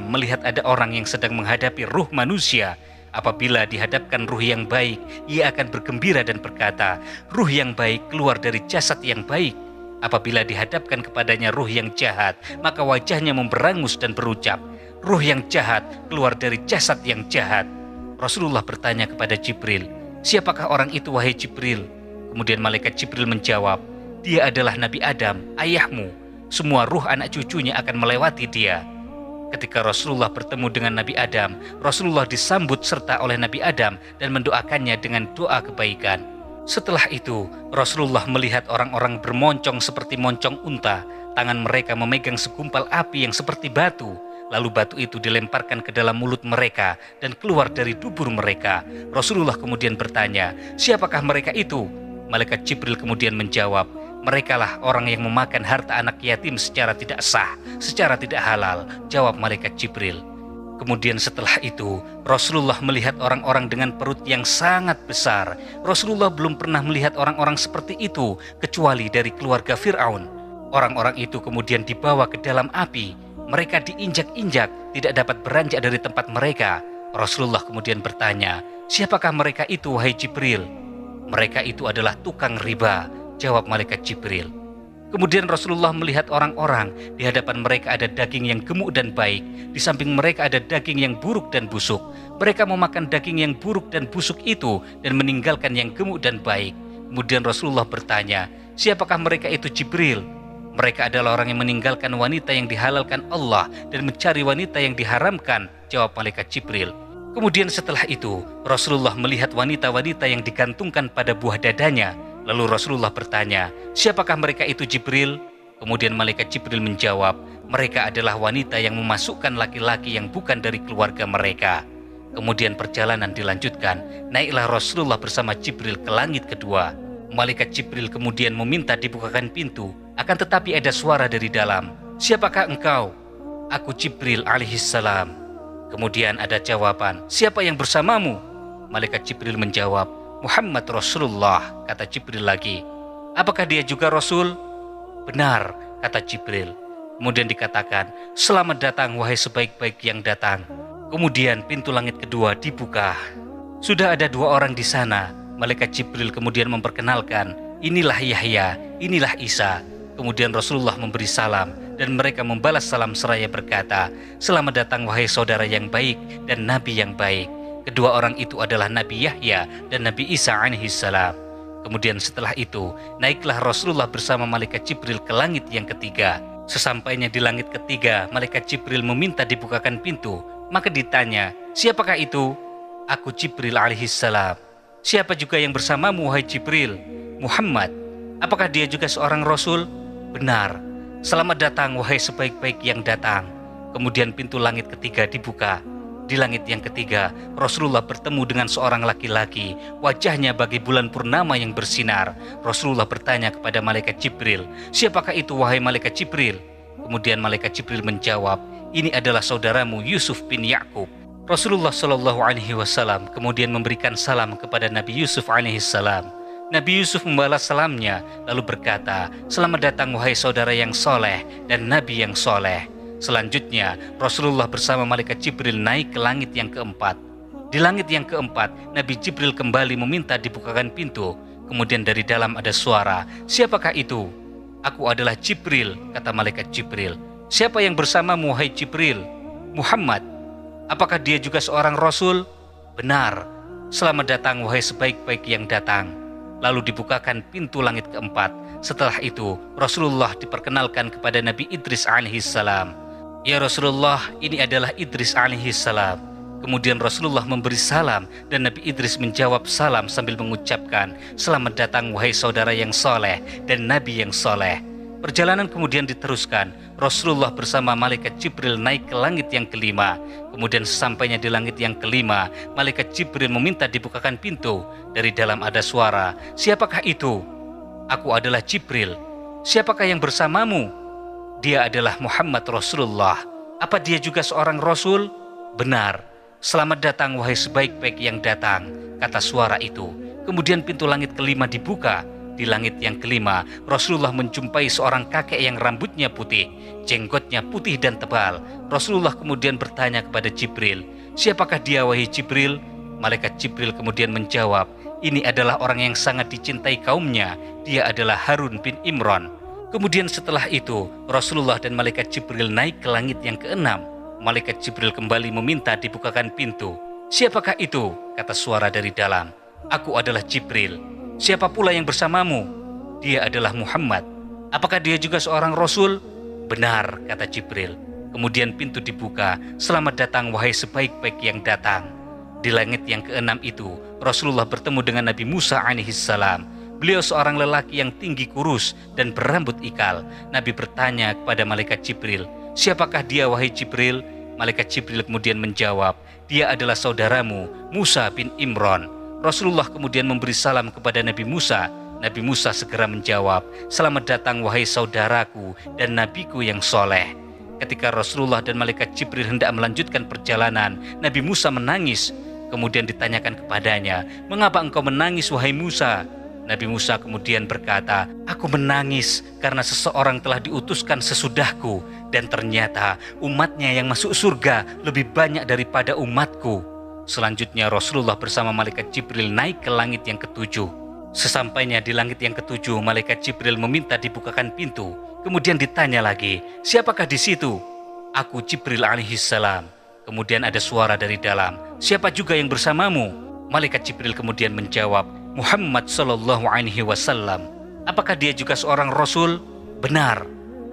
melihat ada orang yang sedang menghadapi ruh manusia. Apabila dihadapkan ruh yang baik, ia akan bergembira dan berkata, ruh yang baik keluar dari jasad yang baik. Apabila dihadapkan kepadanya ruh yang jahat, maka wajahnya memberangus dan berucap, ruh yang jahat keluar dari jasad yang jahat. Rasulullah bertanya kepada Jibril, siapakah orang itu wahai Jibril? Kemudian malaikat Jibril menjawab, dia adalah Nabi Adam, ayahmu. Semua ruh anak cucunya akan melewati dia. Ketika Rasulullah bertemu dengan Nabi Adam, Rasulullah disambut serta oleh Nabi Adam dan mendoakannya dengan doa kebaikan. Setelah itu, Rasulullah melihat orang-orang bermoncong seperti moncong unta. Tangan mereka memegang segumpal api yang seperti batu. Lalu batu itu dilemparkan ke dalam mulut mereka dan keluar dari dubur mereka. Rasulullah kemudian bertanya, siapakah mereka itu? Malaikat Jibril kemudian menjawab, merekalah orang yang memakan harta anak yatim secara tidak sah, secara tidak halal. Jawab malaikat Jibril. Kemudian setelah itu, Rasulullah melihat orang-orang dengan perut yang sangat besar. Rasulullah belum pernah melihat orang-orang seperti itu, kecuali dari keluarga Fir'aun. Orang-orang itu kemudian dibawa ke dalam api. Mereka diinjak-injak, tidak dapat beranjak dari tempat mereka. Rasulullah kemudian bertanya, siapakah mereka itu wahai Jibril? Mereka itu adalah tukang riba. Jawab malaikat Jibril. Kemudian Rasulullah melihat orang-orang, di hadapan mereka ada daging yang gemuk dan baik, di samping mereka ada daging yang buruk dan busuk. Mereka memakan daging yang buruk dan busuk itu dan meninggalkan yang gemuk dan baik. Kemudian Rasulullah bertanya, siapakah mereka itu Jibril? Mereka adalah orang yang meninggalkan wanita yang dihalalkan Allah dan mencari wanita yang diharamkan. Jawab malaikat Jibril. Kemudian setelah itu Rasulullah melihat wanita-wanita yang digantungkan pada buah dadanya. Lalu Rasulullah bertanya, siapakah mereka itu Jibril? Kemudian malaikat Jibril menjawab, mereka adalah wanita yang memasukkan laki-laki yang bukan dari keluarga mereka. Kemudian perjalanan dilanjutkan. Naiklah Rasulullah bersama Jibril ke langit kedua. Malaikat Jibril kemudian meminta dibukakan pintu. Akan tetapi ada suara dari dalam, siapakah engkau? Aku Jibril alaihissalam. Kemudian ada jawaban, siapa yang bersamamu? Malaikat Jibril menjawab, Muhammad Rasulullah. Kata Jibril lagi, apakah dia juga Rasul? Benar, kata Jibril. Kemudian dikatakan, selamat datang wahai sebaik-baik yang datang. Kemudian pintu langit kedua dibuka. Sudah ada dua orang di sana. Malaikat Jibril kemudian memperkenalkan, inilah Yahya, inilah Isa. Kemudian Rasulullah memberi salam dan mereka membalas salam seraya berkata, selamat datang wahai saudara yang baik dan nabi yang baik. Kedua orang itu adalah Nabi Yahya dan Nabi Isa alaihissalam. Kemudian setelah itu, naiklah Rasulullah bersama malaikat Jibril ke langit yang ketiga. Sesampainya di langit ketiga, malaikat Jibril meminta dibukakan pintu. Maka ditanya, siapakah itu? Aku Jibril alaihissalam. Siapa juga yang bersamamu wahai Jibril? Muhammad. Apakah dia juga seorang Rasul? Benar. Selamat datang wahai sebaik-baik yang datang. Kemudian pintu langit ketiga dibuka. Di langit yang ketiga, Rasulullah bertemu dengan seorang laki-laki. Wajahnya bagai bulan purnama yang bersinar. Rasulullah bertanya kepada malaikat Jibril, siapakah itu wahai malaikat Jibril? Kemudian malaikat Jibril menjawab, ini adalah saudaramu Yusuf bin Ya'qub. Rasulullah SAW kemudian memberikan salam kepada Nabi Yusuf alaihissalam. Nabi Yusuf membalas salamnya lalu berkata, selamat datang wahai saudara yang soleh dan Nabi yang soleh. Selanjutnya, Rasulullah bersama malaikat Jibril naik ke langit yang keempat. Di langit yang keempat, Nabi Jibril kembali meminta dibukakan pintu. Kemudian dari dalam ada suara, "Siapakah itu?" "Aku adalah Jibril," kata malaikat Jibril. "Siapa yang bersamamu, wahai Jibril?" "Muhammad." "Apakah dia juga seorang Rasul?" "Benar." "Selamat datang, wahai sebaik-baik yang datang." Lalu dibukakan pintu langit keempat. Setelah itu, Rasulullah diperkenalkan kepada Nabi Idris alaihissalam. "Ya Rasulullah, ini adalah Idris alaihissalam." Kemudian Rasulullah memberi salam dan Nabi Idris menjawab salam sambil mengucapkan, "Selamat datang wahai saudara yang soleh dan Nabi yang soleh." Perjalanan kemudian diteruskan. Rasulullah bersama malaikat Jibril naik ke langit yang kelima. Kemudian sesampainya di langit yang kelima, malaikat Jibril meminta dibukakan pintu. Dari dalam ada suara, "Siapakah itu?" "Aku adalah Jibril." "Siapakah yang bersamamu?" "Dia adalah Muhammad Rasulullah." "Apa dia juga seorang Rasul?" "Benar." "Selamat datang wahai sebaik-baik yang datang," kata suara itu. Kemudian pintu langit kelima dibuka. Di langit yang kelima, Rasulullah menjumpai seorang kakek yang rambutnya putih, jenggotnya putih dan tebal. Rasulullah kemudian bertanya kepada Jibril, "Siapakah dia wahai Jibril?" Malaikat Jibril kemudian menjawab, "Ini adalah orang yang sangat dicintai kaumnya. Dia adalah Harun bin Imran." Kemudian setelah itu, Rasulullah dan malaikat Jibril naik ke langit yang keenam. Malaikat Jibril kembali meminta dibukakan pintu. "Siapakah itu?" kata suara dari dalam. "Aku adalah Jibril." "Siapa pula yang bersamamu?" "Dia adalah Muhammad." "Apakah dia juga seorang Rasul?" "Benar," kata Jibril. Kemudian pintu dibuka. "Selamat datang wahai sebaik-baik yang datang." Di langit yang keenam itu, Rasulullah bertemu dengan Nabi Musa alaihissalam. Beliau seorang lelaki yang tinggi kurus dan berambut ikal. Nabi bertanya kepada malaikat Jibril, "Siapakah dia wahai Jibril?" Malaikat Jibril kemudian menjawab, "Dia adalah saudaramu, Musa bin Imran." Rasulullah kemudian memberi salam kepada Nabi Musa. Nabi Musa segera menjawab, "Selamat datang wahai saudaraku dan nabiku yang soleh." Ketika Rasulullah dan malaikat Jibril hendak melanjutkan perjalanan, Nabi Musa menangis. Kemudian ditanyakan kepadanya, "Mengapa engkau menangis wahai Musa?" Nabi Musa kemudian berkata, "Aku menangis karena seseorang telah diutuskan sesudahku dan ternyata umatnya yang masuk surga lebih banyak daripada umatku." Selanjutnya Rasulullah bersama malaikat Jibril naik ke langit yang ketujuh. Sesampainya di langit yang ketujuh, malaikat Jibril meminta dibukakan pintu. Kemudian ditanya lagi, "Siapakah di situ?" "Aku Jibril alaihissalam." Kemudian ada suara dari dalam, "Siapa juga yang bersamamu?" Malaikat Jibril kemudian menjawab, "Muhammad sallallahu alaihi wasallam." "Apakah dia juga seorang Rasul?" "Benar."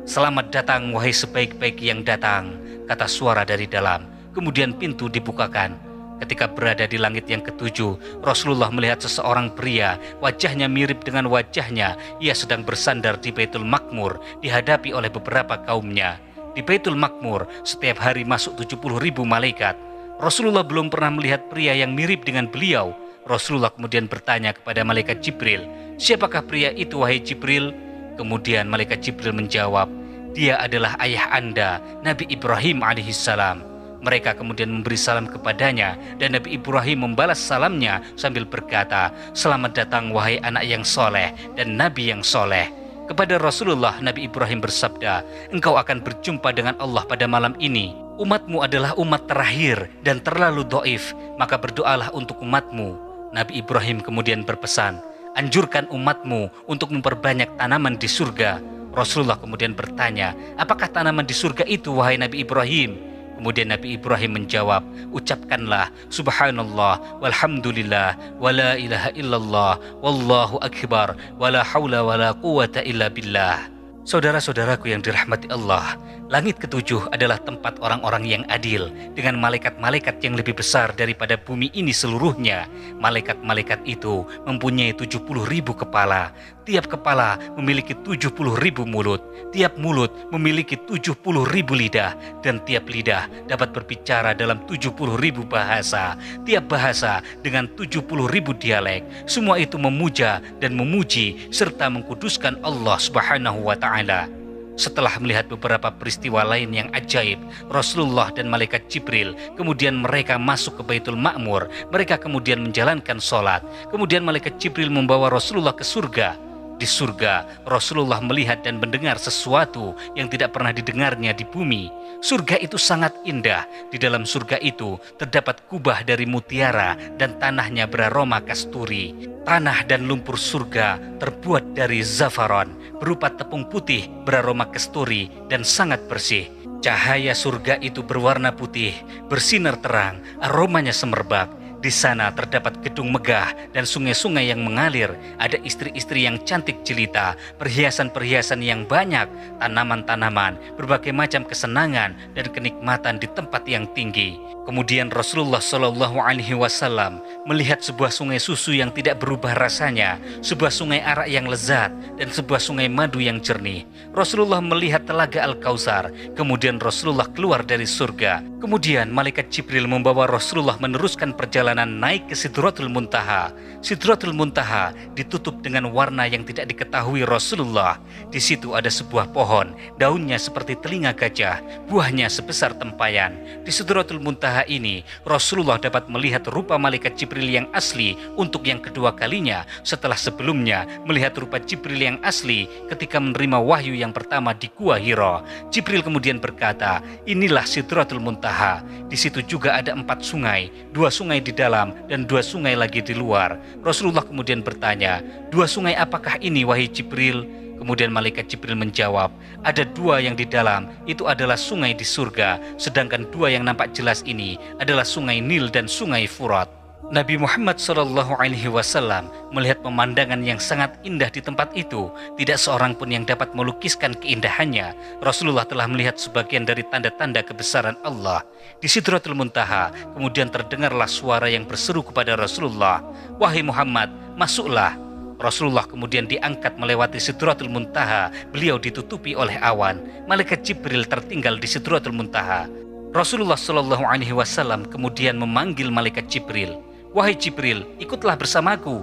"Selamat datang wahai sebaik-baik yang datang," kata suara dari dalam. Kemudian pintu dibukakan. Ketika berada di langit yang ketujuh, Rasulullah melihat seseorang pria, wajahnya mirip dengan wajahnya. Ia sedang bersandar di Baitul Makmur, dihadapi oleh beberapa kaumnya. Di Baitul Makmur, setiap hari masuk 70.000 malaikat. Rasulullah belum pernah melihat pria yang mirip dengan beliau. Rasulullah kemudian bertanya kepada malaikat Jibril, "Siapakah pria itu wahai Jibril?" Kemudian malaikat Jibril menjawab, "Dia adalah ayah Anda, Nabi Ibrahim alaihissalam." Mereka kemudian memberi salam kepadanya dan Nabi Ibrahim membalas salamnya sambil berkata, "Selamat datang wahai anak yang soleh dan Nabi yang soleh." Kepada Rasulullah, Nabi Ibrahim bersabda, "Engkau akan berjumpa dengan Allah pada malam ini. Umatmu adalah umat terakhir dan terlalu dhaif, maka berdoalah untuk umatmu." Nabi Ibrahim kemudian berpesan, "Anjurkan umatmu untuk memperbanyak tanaman di surga." Rasulullah kemudian bertanya, "Apakah tanaman di surga itu wahai Nabi Ibrahim?" Kemudian Nabi Ibrahim menjawab, "Ucapkanlah subhanallah walhamdulillah wala ilaha illallah wallahu akbar wala haula wala quwata illa billah." Saudara-saudaraku yang dirahmati Allah, langit ketujuh adalah tempat orang-orang yang adil dengan malaikat-malaikat yang lebih besar daripada bumi ini seluruhnya. Malaikat-malaikat itu mempunyai 70.000 kepala. Tiap kepala memiliki 70.000 mulut. Tiap mulut memiliki 70.000 lidah. Dan tiap lidah dapat berbicara dalam 70.000 bahasa. Tiap bahasa dengan 70.000 dialek. Semua itu memuja dan memuji serta mengkuduskan Allah Subhanahu wa Ta'ala. Setelah melihat beberapa peristiwa lain yang ajaib, Rasulullah dan malaikat Jibril kemudian mereka masuk ke Baitul Makmur. Mereka kemudian menjalankan sholat. Kemudian malaikat Jibril membawa Rasulullah ke surga. Di surga, Rasulullah melihat dan mendengar sesuatu yang tidak pernah didengarnya di bumi. Surga itu sangat indah. Di dalam surga itu terdapat kubah dari mutiara dan tanahnya beraroma kasturi. Tanah dan lumpur surga terbuat dari zafaron, berupa tepung putih beraroma kasturi dan sangat bersih. Cahaya surga itu berwarna putih, bersinar terang, aromanya semerbak. Di sana terdapat gedung megah dan sungai-sungai yang mengalir. Ada istri-istri yang cantik jelita, perhiasan-perhiasan yang banyak, tanaman-tanaman, berbagai macam kesenangan dan kenikmatan di tempat yang tinggi. Kemudian Rasulullah Shallallahu Alaihi Wasallam melihat sebuah sungai susu yang tidak berubah rasanya, sebuah sungai arak yang lezat, dan sebuah sungai madu yang jernih. Rasulullah melihat telaga Al-Kautsar. Kemudian Rasulullah keluar dari surga. Kemudian malaikat Jibril membawa Rasulullah meneruskan perjalanan naik ke Sidratul Muntaha. Sidratul Muntaha ditutup dengan warna yang tidak diketahui Rasulullah. Di situ ada sebuah pohon, daunnya seperti telinga gajah, buahnya sebesar tempayan. Di Sidratul Muntaha ini, Rasulullah dapat melihat rupa malaikat Jibril yang asli untuk yang kedua kalinya setelah sebelumnya melihat rupa Jibril yang asli ketika menerima wahyu yang pertama di Gua Hira. Jibril kemudian berkata, "Inilah Sidratul Muntaha." Di situ juga ada 4 sungai, 2 sungai di dalam dan 2 sungai lagi di luar. Rasulullah kemudian bertanya, "2 sungai apakah ini, wahai Jibril?" Kemudian malaikat Jibril menjawab, "Ada 2 yang di dalam, itu adalah sungai di surga, sedangkan 2 yang nampak jelas ini adalah sungai Nil dan sungai Furat." Nabi Muhammad SAW melihat pemandangan yang sangat indah di tempat itu. Tidak seorang pun yang dapat melukiskan keindahannya. Rasulullah telah melihat sebagian dari tanda-tanda kebesaran Allah. Di Sidratul Muntaha, kemudian terdengarlah suara yang berseru kepada Rasulullah, "Wahai Muhammad, masuklah." Rasulullah kemudian diangkat melewati Sidratul Muntaha. Beliau ditutupi oleh awan. Malaikat Jibril tertinggal di Sidratul Muntaha. Rasulullah Shallallahu Alaihi Wasallam kemudian memanggil malaikat Jibril, "Wahai Jibril, ikutlah bersamaku."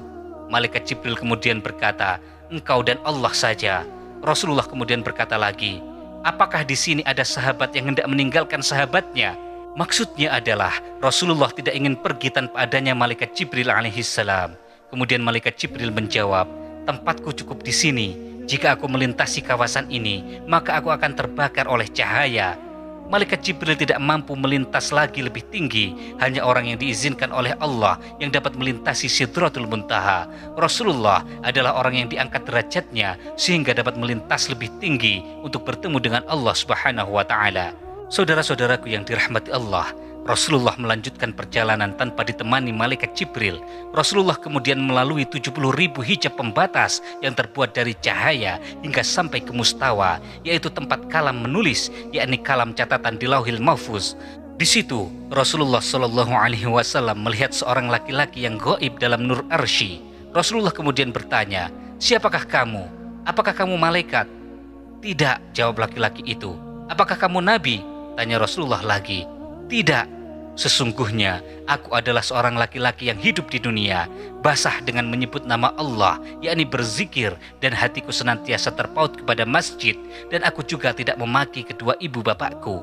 Malaikat Jibril kemudian berkata, "Engkau dan Allah saja." Rasulullah kemudian berkata lagi, "Apakah di sini ada sahabat yang hendak meninggalkan sahabatnya?" Maksudnya adalah Rasulullah tidak ingin pergi tanpa adanya malaikat Jibril alaihissalam. Kemudian malaikat Jibril menjawab, "Tempatku cukup di sini. Jika aku melintasi kawasan ini, maka aku akan terbakar oleh cahaya." Malaikat Jibril tidak mampu melintas lagi lebih tinggi. Hanya orang yang diizinkan oleh Allah yang dapat melintasi Sidratul Muntaha. Rasulullah adalah orang yang diangkat derajatnya sehingga dapat melintas lebih tinggi untuk bertemu dengan Allah Subhanahu wa Ta'ala. Saudara-saudaraku yang dirahmati Allah, Rasulullah melanjutkan perjalanan tanpa ditemani malaikat Jibril. Rasulullah kemudian melalui 70.000 hijab pembatas yang terbuat dari cahaya hingga sampai ke mustawa, yaitu tempat kalam menulis, yakni kalam catatan di Lauhil Mahfuz. Di situ Rasulullah Shallallahu Alaihi Wasallam melihat seorang laki-laki yang gaib dalam nur arsy. Rasulullah kemudian bertanya, "Siapakah kamu? Apakah kamu malaikat?" "Tidak," jawab laki-laki itu. "Apakah kamu nabi?" tanya Rasulullah lagi. "Tidak. Sesungguhnya aku adalah seorang laki-laki yang hidup di dunia, basah dengan menyebut nama Allah, yakni berzikir, dan hatiku senantiasa terpaut kepada masjid, dan aku juga tidak memaki kedua ibu bapakku."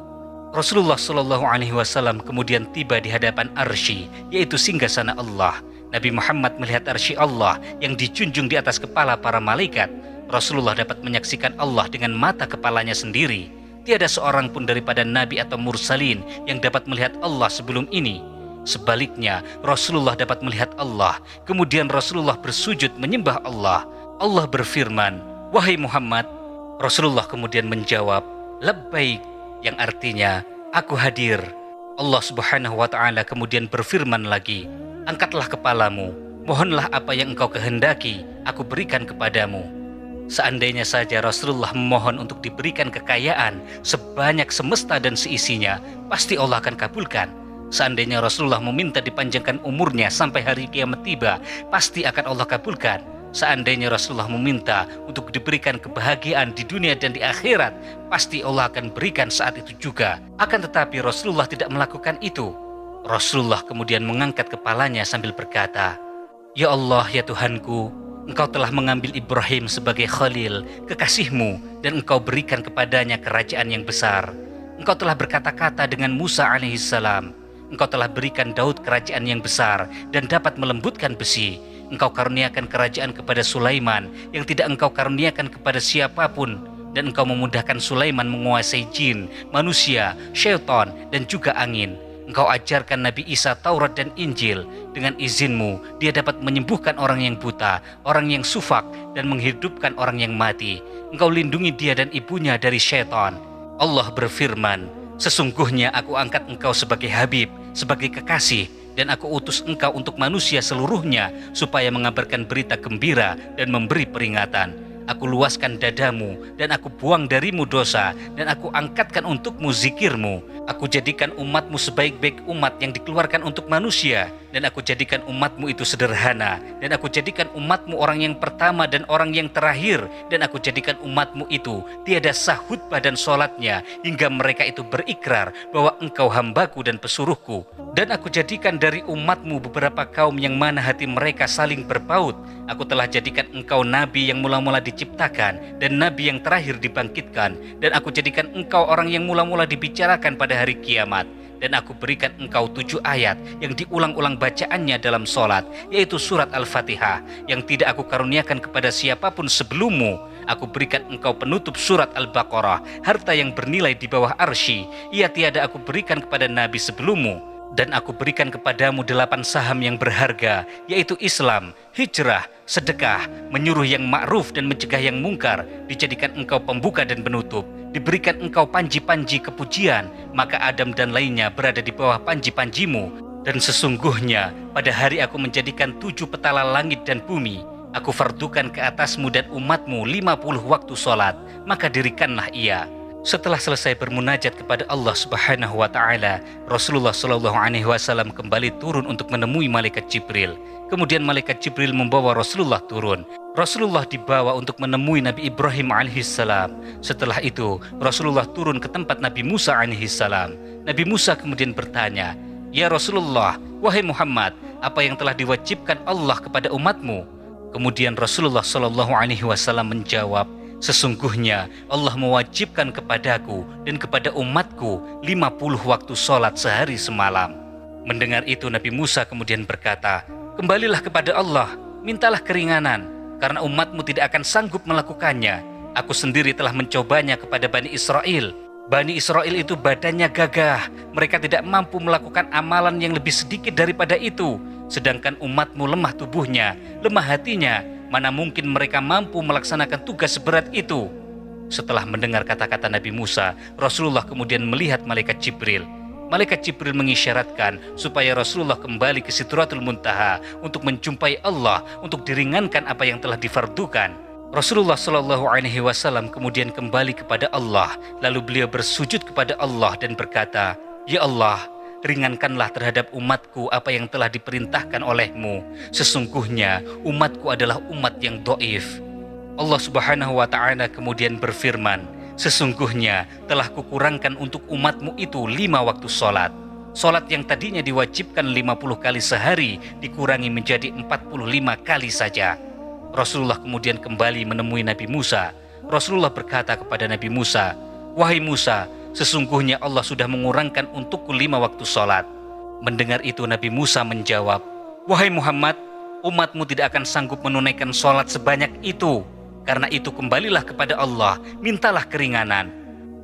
Rasulullah Shallallahu Alaihi Wasallam kemudian tiba di hadapan arsy, yaitu singgasana Allah. Nabi Muhammad melihat arsy Allah yang dijunjung di atas kepala para malaikat. Rasulullah dapat menyaksikan Allah dengan mata kepalanya sendiri. Tiada seorang pun daripada nabi atau mursalin yang dapat melihat Allah sebelum ini. Sebaliknya, Rasulullah dapat melihat Allah. Kemudian Rasulullah bersujud menyembah Allah. Allah berfirman, "Wahai Muhammad." Rasulullah kemudian menjawab, "Labbaik," yang artinya, "Aku hadir." Allah Subhanahu wa Ta'ala kemudian berfirman lagi, "Angkatlah kepalamu, mohonlah apa yang engkau kehendaki, aku berikan kepadamu." Seandainya saja Rasulullah memohon untuk diberikan kekayaan sebanyak semesta dan seisinya, pasti Allah akan kabulkan. Seandainya Rasulullah meminta dipanjangkan umurnya sampai hari kiamat tiba, pasti akan Allah kabulkan. Seandainya Rasulullah meminta untuk diberikan kebahagiaan di dunia dan di akhirat, pasti Allah akan berikan saat itu juga. Akan tetapi Rasulullah tidak melakukan itu. Rasulullah kemudian mengangkat kepalanya sambil berkata, "Ya Allah, ya Tuhanku, Engkau telah mengambil Ibrahim sebagai Khalil, kekasihmu, dan Engkau berikan kepadanya kerajaan yang besar. Engkau telah berkata-kata dengan Musa alaihissalam. Engkau telah berikan Daud kerajaan yang besar dan dapat melembutkan besi. engkau karuniakan kerajaan kepada Sulaiman yang tidak engkau karuniakan kepada siapapun, dan engkau memudahkan Sulaiman menguasai jin, manusia, syaitan, dan juga angin. Engkau ajarkan Nabi Isa Taurat dan Injil. Dengan izinmu, dia dapat menyembuhkan orang yang buta, orang yang sufak, dan menghidupkan orang yang mati. Engkau lindungi dia dan ibunya dari syaitan. Allah berfirman, sesungguhnya aku angkat engkau sebagai Habib, sebagai kekasih, dan aku utus engkau untuk manusia seluruhnya, supaya mengabarkan berita gembira dan memberi peringatan. Aku luaskan dadamu, dan aku buang darimu dosa, dan aku angkatkan untukmu zikirmu. Aku jadikan umatmu sebaik-baik umat yang dikeluarkan untuk manusia, dan aku jadikan umatmu itu sederhana, dan aku jadikan umatmu orang yang pertama dan orang yang terakhir, dan aku jadikan umatmu itu tiada sahut badan sholatnya, hingga mereka itu berikrar bahwa engkau hambaku dan pesuruhku. Dan aku jadikan dari umatmu beberapa kaum yang mana hati mereka saling berpaut. Aku telah jadikan engkau nabi yang mula-mula diciptakan dan nabi yang terakhir dibangkitkan, dan aku jadikan engkau orang yang mula-mula dibicarakan pada hari kiamat. Dan aku berikan engkau 7 ayat yang diulang-ulang bacaannya dalam sholat, yaitu surat Al-Fatihah, yang tidak aku karuniakan kepada siapapun sebelummu. Aku berikan engkau penutup surat Al-Baqarah, harta yang bernilai di bawah arsy, ia tiada aku berikan kepada nabi sebelummu. Dan aku berikan kepadamu 8 saham yang berharga, yaitu Islam, hijrah, sedekah, menyuruh yang ma'ruf dan mencegah yang mungkar, dijadikan engkau pembuka dan penutup, diberikan engkau panji-panji kepujian, maka Adam dan lainnya berada di bawah panji-panjimu. Dan sesungguhnya pada hari aku menjadikan 7 petala langit dan bumi, aku fardukan ke atasmu dan umatmu 50 waktu sholat, maka dirikanlah ia. Setelah selesai bermunajat kepada Allah Subhanahu wa Ta'ala, Rasulullah Shallallahu Alaihi Wasallam kembali turun untuk menemui malaikat Jibril. Kemudian malaikat Jibril membawa Rasulullah turun. Rasulullah dibawa untuk menemui Nabi Ibrahim alaihissalam. Setelah itu, Rasulullah turun ke tempat Nabi Musa alaihissalam. Nabi Musa kemudian bertanya, "Ya Rasulullah, wahai Muhammad, apa yang telah diwajibkan Allah kepada umatmu?" Kemudian Rasulullah Shallallahu Alaihi Wasallam menjawab, "Sesungguhnya Allah mewajibkan kepadaku dan kepada umatku 50 waktu sholat sehari semalam." Mendengar itu Nabi Musa kemudian berkata, "Kembalilah kepada Allah, mintalah keringanan, karena umatmu tidak akan sanggup melakukannya. Aku sendiri telah mencobanya kepada Bani Israel. Bani Israel itu badannya gagah, mereka tidak mampu melakukan amalan yang lebih sedikit daripada itu. Sedangkan umatmu lemah tubuhnya, lemah hatinya, mana mungkin mereka mampu melaksanakan tugas seberat itu." Setelah mendengar kata-kata Nabi Musa, Rasulullah kemudian melihat malaikat Jibril. Malaikat Jibril mengisyaratkan supaya Rasulullah kembali ke Sidratul Muntaha untuk menjumpai Allah, untuk diringankan apa yang telah difardukan. Rasulullah Shallallahu Alaihi Wasallam kemudian kembali kepada Allah, lalu beliau bersujud kepada Allah dan berkata, "Ya Allah, ringankanlah terhadap umatku apa yang telah diperintahkan olehmu. Sesungguhnya umatku adalah umat yang dhaif." Allah Subhanahu wa Ta'ala kemudian berfirman, "Sesungguhnya telah kukurangkan untuk umatmu itu 5 waktu sholat." Sholat yang tadinya diwajibkan 50 kali sehari dikurangi menjadi 45 kali saja. Rasulullah kemudian kembali menemui Nabi Musa. Rasulullah berkata kepada Nabi Musa, "Wahai Musa, sesungguhnya Allah sudah mengurangkan untukku 5 waktu sholat." Mendengar itu Nabi Musa menjawab, "Wahai Muhammad, umatmu tidak akan sanggup menunaikan sholat sebanyak itu. Karena itu kembalilah kepada Allah, mintalah keringanan."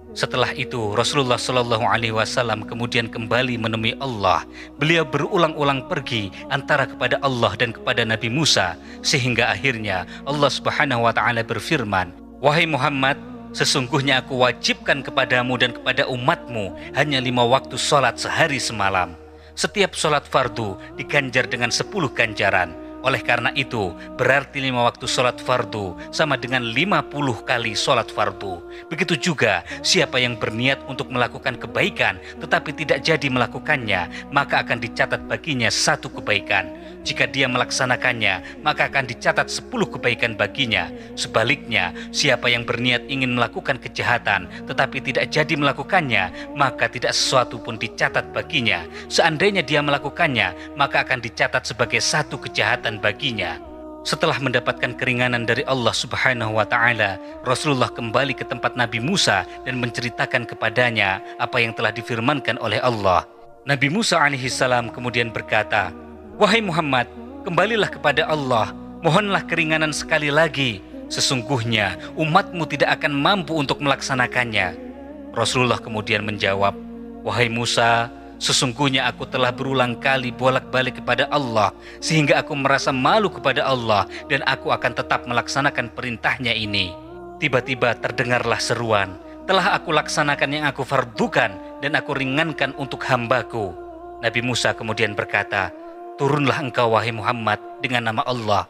Setelah itu Rasulullah Shallallahu Alaihi Wasallam kemudian kembali menemui Allah. Beliau berulang-ulang pergi antara kepada Allah dan kepada Nabi Musa, sehingga akhirnya Allah Subhanahu Wa Ta'ala berfirman, "Wahai Muhammad, sesungguhnya aku wajibkan kepadamu dan kepada umatmu hanya 5 waktu sholat sehari semalam. Setiap sholat fardu diganjar dengan 10 ganjaran. Oleh karena itu, berarti 5 waktu sholat fardu sama dengan 50 kali sholat fardu. Begitu juga, siapa yang berniat untuk melakukan kebaikan tetapi tidak jadi melakukannya, maka akan dicatat baginya 1 kebaikan. Jika dia melaksanakannya, maka akan dicatat 10 kebaikan baginya. Sebaliknya, siapa yang berniat ingin melakukan kejahatan tetapi tidak jadi melakukannya, maka tidak sesuatu pun dicatat baginya. Seandainya dia melakukannya, maka akan dicatat sebagai 1 kejahatan baginya." Setelah mendapatkan keringanan dari Allah Subhanahu wa Ta'ala, Rasulullah kembali ke tempat Nabi Musa dan menceritakan kepadanya apa yang telah difirmankan oleh Allah. Nabi Musa alaihissalam kemudian berkata, "Wahai Muhammad, kembalilah kepada Allah, mohonlah keringanan sekali lagi. Sesungguhnya umatmu tidak akan mampu untuk melaksanakannya. Rasulullah kemudian menjawab, wahai Musa, sesungguhnya aku telah berulang kali bolak-balik kepada Allah sehingga aku merasa malu kepada Allah dan aku akan tetap melaksanakan perintahnya ini. Tiba-tiba terdengarlah seruan, telah aku laksanakan yang aku fardukan dan aku ringankan untuk hambaku. Nabi Musa kemudian berkata, turunlah engkau wahai Muhammad dengan nama Allah.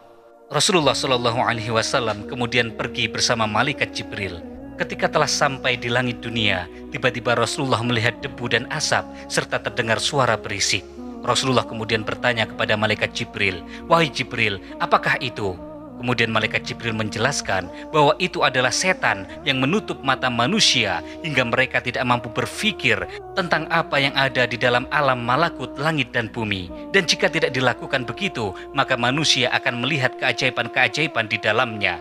Rasulullah Shallallahu Alaihi Wasallam kemudian pergi bersama malaikat Jibril. Ketika telah sampai di langit dunia, tiba-tiba Rasulullah melihat debu dan asap serta terdengar suara berisik. Rasulullah kemudian bertanya kepada malaikat Jibril, wahai Jibril, apakah itu? Kemudian malaikat Jibril menjelaskan bahwa itu adalah setan yang menutup mata manusia hingga mereka tidak mampu berpikir tentang apa yang ada di dalam alam malakut langit dan bumi. Dan jika tidak dilakukan begitu, maka manusia akan melihat keajaiban-keajaiban di dalamnya.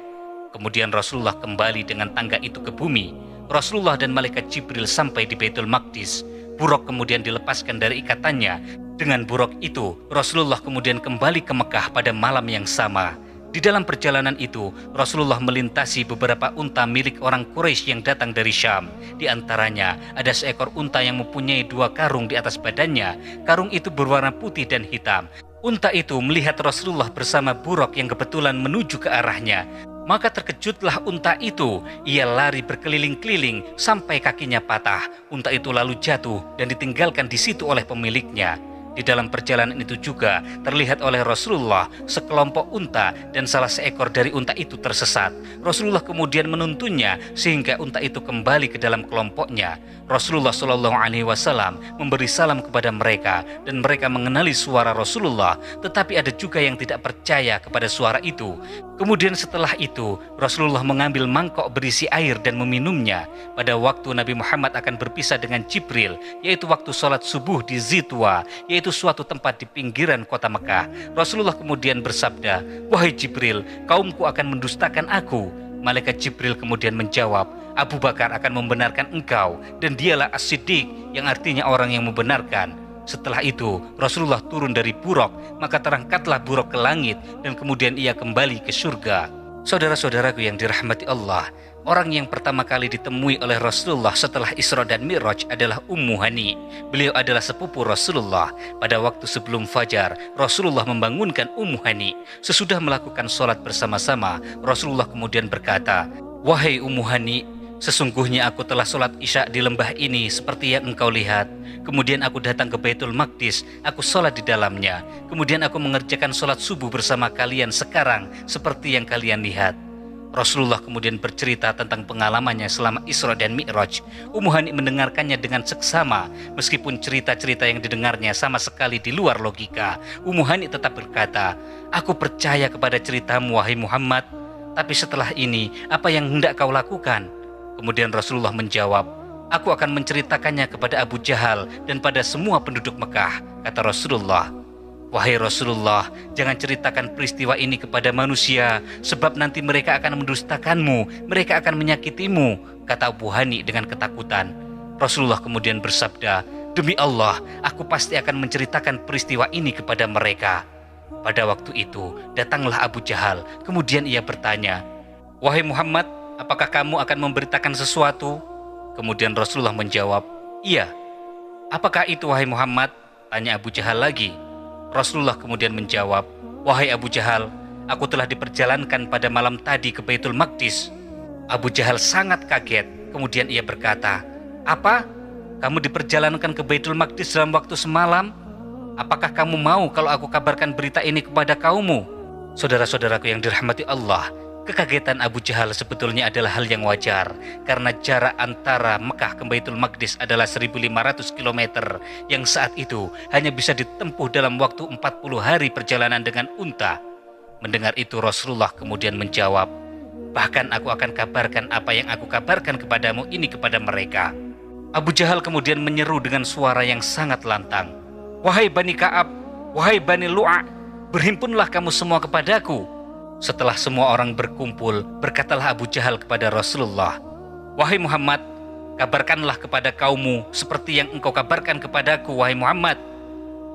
Kemudian Rasulullah kembali dengan tangga itu ke bumi. Rasulullah dan malaikat Jibril sampai di Baitul Maqdis. Buraq kemudian dilepaskan dari ikatannya. Dengan buraq itu, Rasulullah kemudian kembali ke Mekah pada malam yang sama. Di dalam perjalanan itu, Rasulullah melintasi beberapa unta milik orang Quraisy yang datang dari Syam. Di antaranya, ada seekor unta yang mempunyai 2 karung di atas badannya. Karung itu berwarna putih dan hitam. Unta itu melihat Rasulullah bersama Buraq yang kebetulan menuju ke arahnya. Maka terkejutlah unta itu. Ia lari berkeliling-keliling sampai kakinya patah. Unta itu lalu jatuh dan ditinggalkan di situ oleh pemiliknya. Di dalam perjalanan itu juga terlihat oleh Rasulullah sekelompok unta dan salah seekor dari unta itu tersesat. Rasulullah kemudian menuntunnya sehingga unta itu kembali ke dalam kelompoknya. Rasulullah Shallallahu Alaihi Wasallam memberi salam kepada mereka dan mereka mengenali suara Rasulullah, tetapi ada juga yang tidak percaya kepada suara itu. Kemudian setelah itu Rasulullah mengambil mangkok berisi air dan meminumnya. Pada waktu Nabi Muhammad akan berpisah dengan Jibril, yaitu waktu sholat subuh di Zitwa, yaitu suatu tempat di pinggiran kota Mekah, Rasulullah kemudian bersabda, wahai Jibril, kaumku akan mendustakan aku. Malaikat Jibril kemudian menjawab, Abu Bakar akan membenarkan engkau dan dialah As-Siddiq, yang artinya orang yang membenarkan. Setelah itu Rasulullah turun dari Buraq, maka terangkatlah Buraq ke langit dan kemudian ia kembali ke surga. Saudara-saudaraku yang dirahmati Allah, orang yang pertama kali ditemui oleh Rasulullah setelah Isra dan Mi'raj adalah Ummu Hani. Beliau adalah sepupu Rasulullah. Pada waktu sebelum fajar, Rasulullah membangunkan Ummu Hani. Sesudah melakukan sholat bersama-sama, Rasulullah kemudian berkata, wahai Ummu Hani, sesungguhnya aku telah sholat isya di lembah ini seperti yang engkau lihat. Kemudian aku datang ke Baitul Maqdis, aku sholat di dalamnya. Kemudian aku mengerjakan sholat subuh bersama kalian sekarang seperti yang kalian lihat. Rasulullah kemudian bercerita tentang pengalamannya selama Isra dan Mi'raj. Ummu Hani mendengarkannya dengan seksama, meskipun cerita-cerita yang didengarnya sama sekali di luar logika. Ummu Hani tetap berkata, aku percaya kepada ceritamu wahai Muhammad, tapi setelah ini apa yang hendak kau lakukan? Kemudian Rasulullah menjawab, aku akan menceritakannya kepada Abu Jahal dan pada semua penduduk Mekah. Kata Rasulullah, wahai Rasulullah, jangan ceritakan peristiwa ini kepada manusia, sebab nanti mereka akan mendustakanmu, mereka akan menyakitimu, kata Ummu Hani dengan ketakutan. Rasulullah kemudian bersabda, demi Allah, aku pasti akan menceritakan peristiwa ini kepada mereka. Pada waktu itu, datanglah Abu Jahal, kemudian ia bertanya, wahai Muhammad, apakah kamu akan memberitakan sesuatu? Kemudian Rasulullah menjawab, iya. Apakah itu wahai Muhammad? Tanya Abu Jahal lagi. Rasulullah kemudian menjawab, wahai Abu Jahal, aku telah diperjalankan pada malam tadi ke Baitul Maqdis. Abu Jahal sangat kaget. Kemudian ia berkata, apa? Kamu diperjalankan ke Baitul Maqdis dalam waktu semalam? Apakah kamu mau kalau aku kabarkan berita ini kepada kaummu? Saudara-saudaraku yang dirahmati Allah, kekagetan Abu Jahal sebetulnya adalah hal yang wajar, karena jarak antara Mekah ke Baitul Maqdis adalah 1.500 km, yang saat itu hanya bisa ditempuh dalam waktu 40 hari perjalanan dengan unta. Mendengar itu Rasulullah kemudian menjawab, bahkan aku akan kabarkan apa yang aku kabarkan kepadamu ini kepada mereka. Abu Jahal kemudian menyeru dengan suara yang sangat lantang, wahai Bani Ka'ab, wahai Bani Lu'a, berhimpunlah kamu semua kepadaku. Setelah semua orang berkumpul, berkatalah Abu Jahal kepada Rasulullah, wahai Muhammad, kabarkanlah kepada kaummu seperti yang engkau kabarkan kepadaku, wahai Muhammad.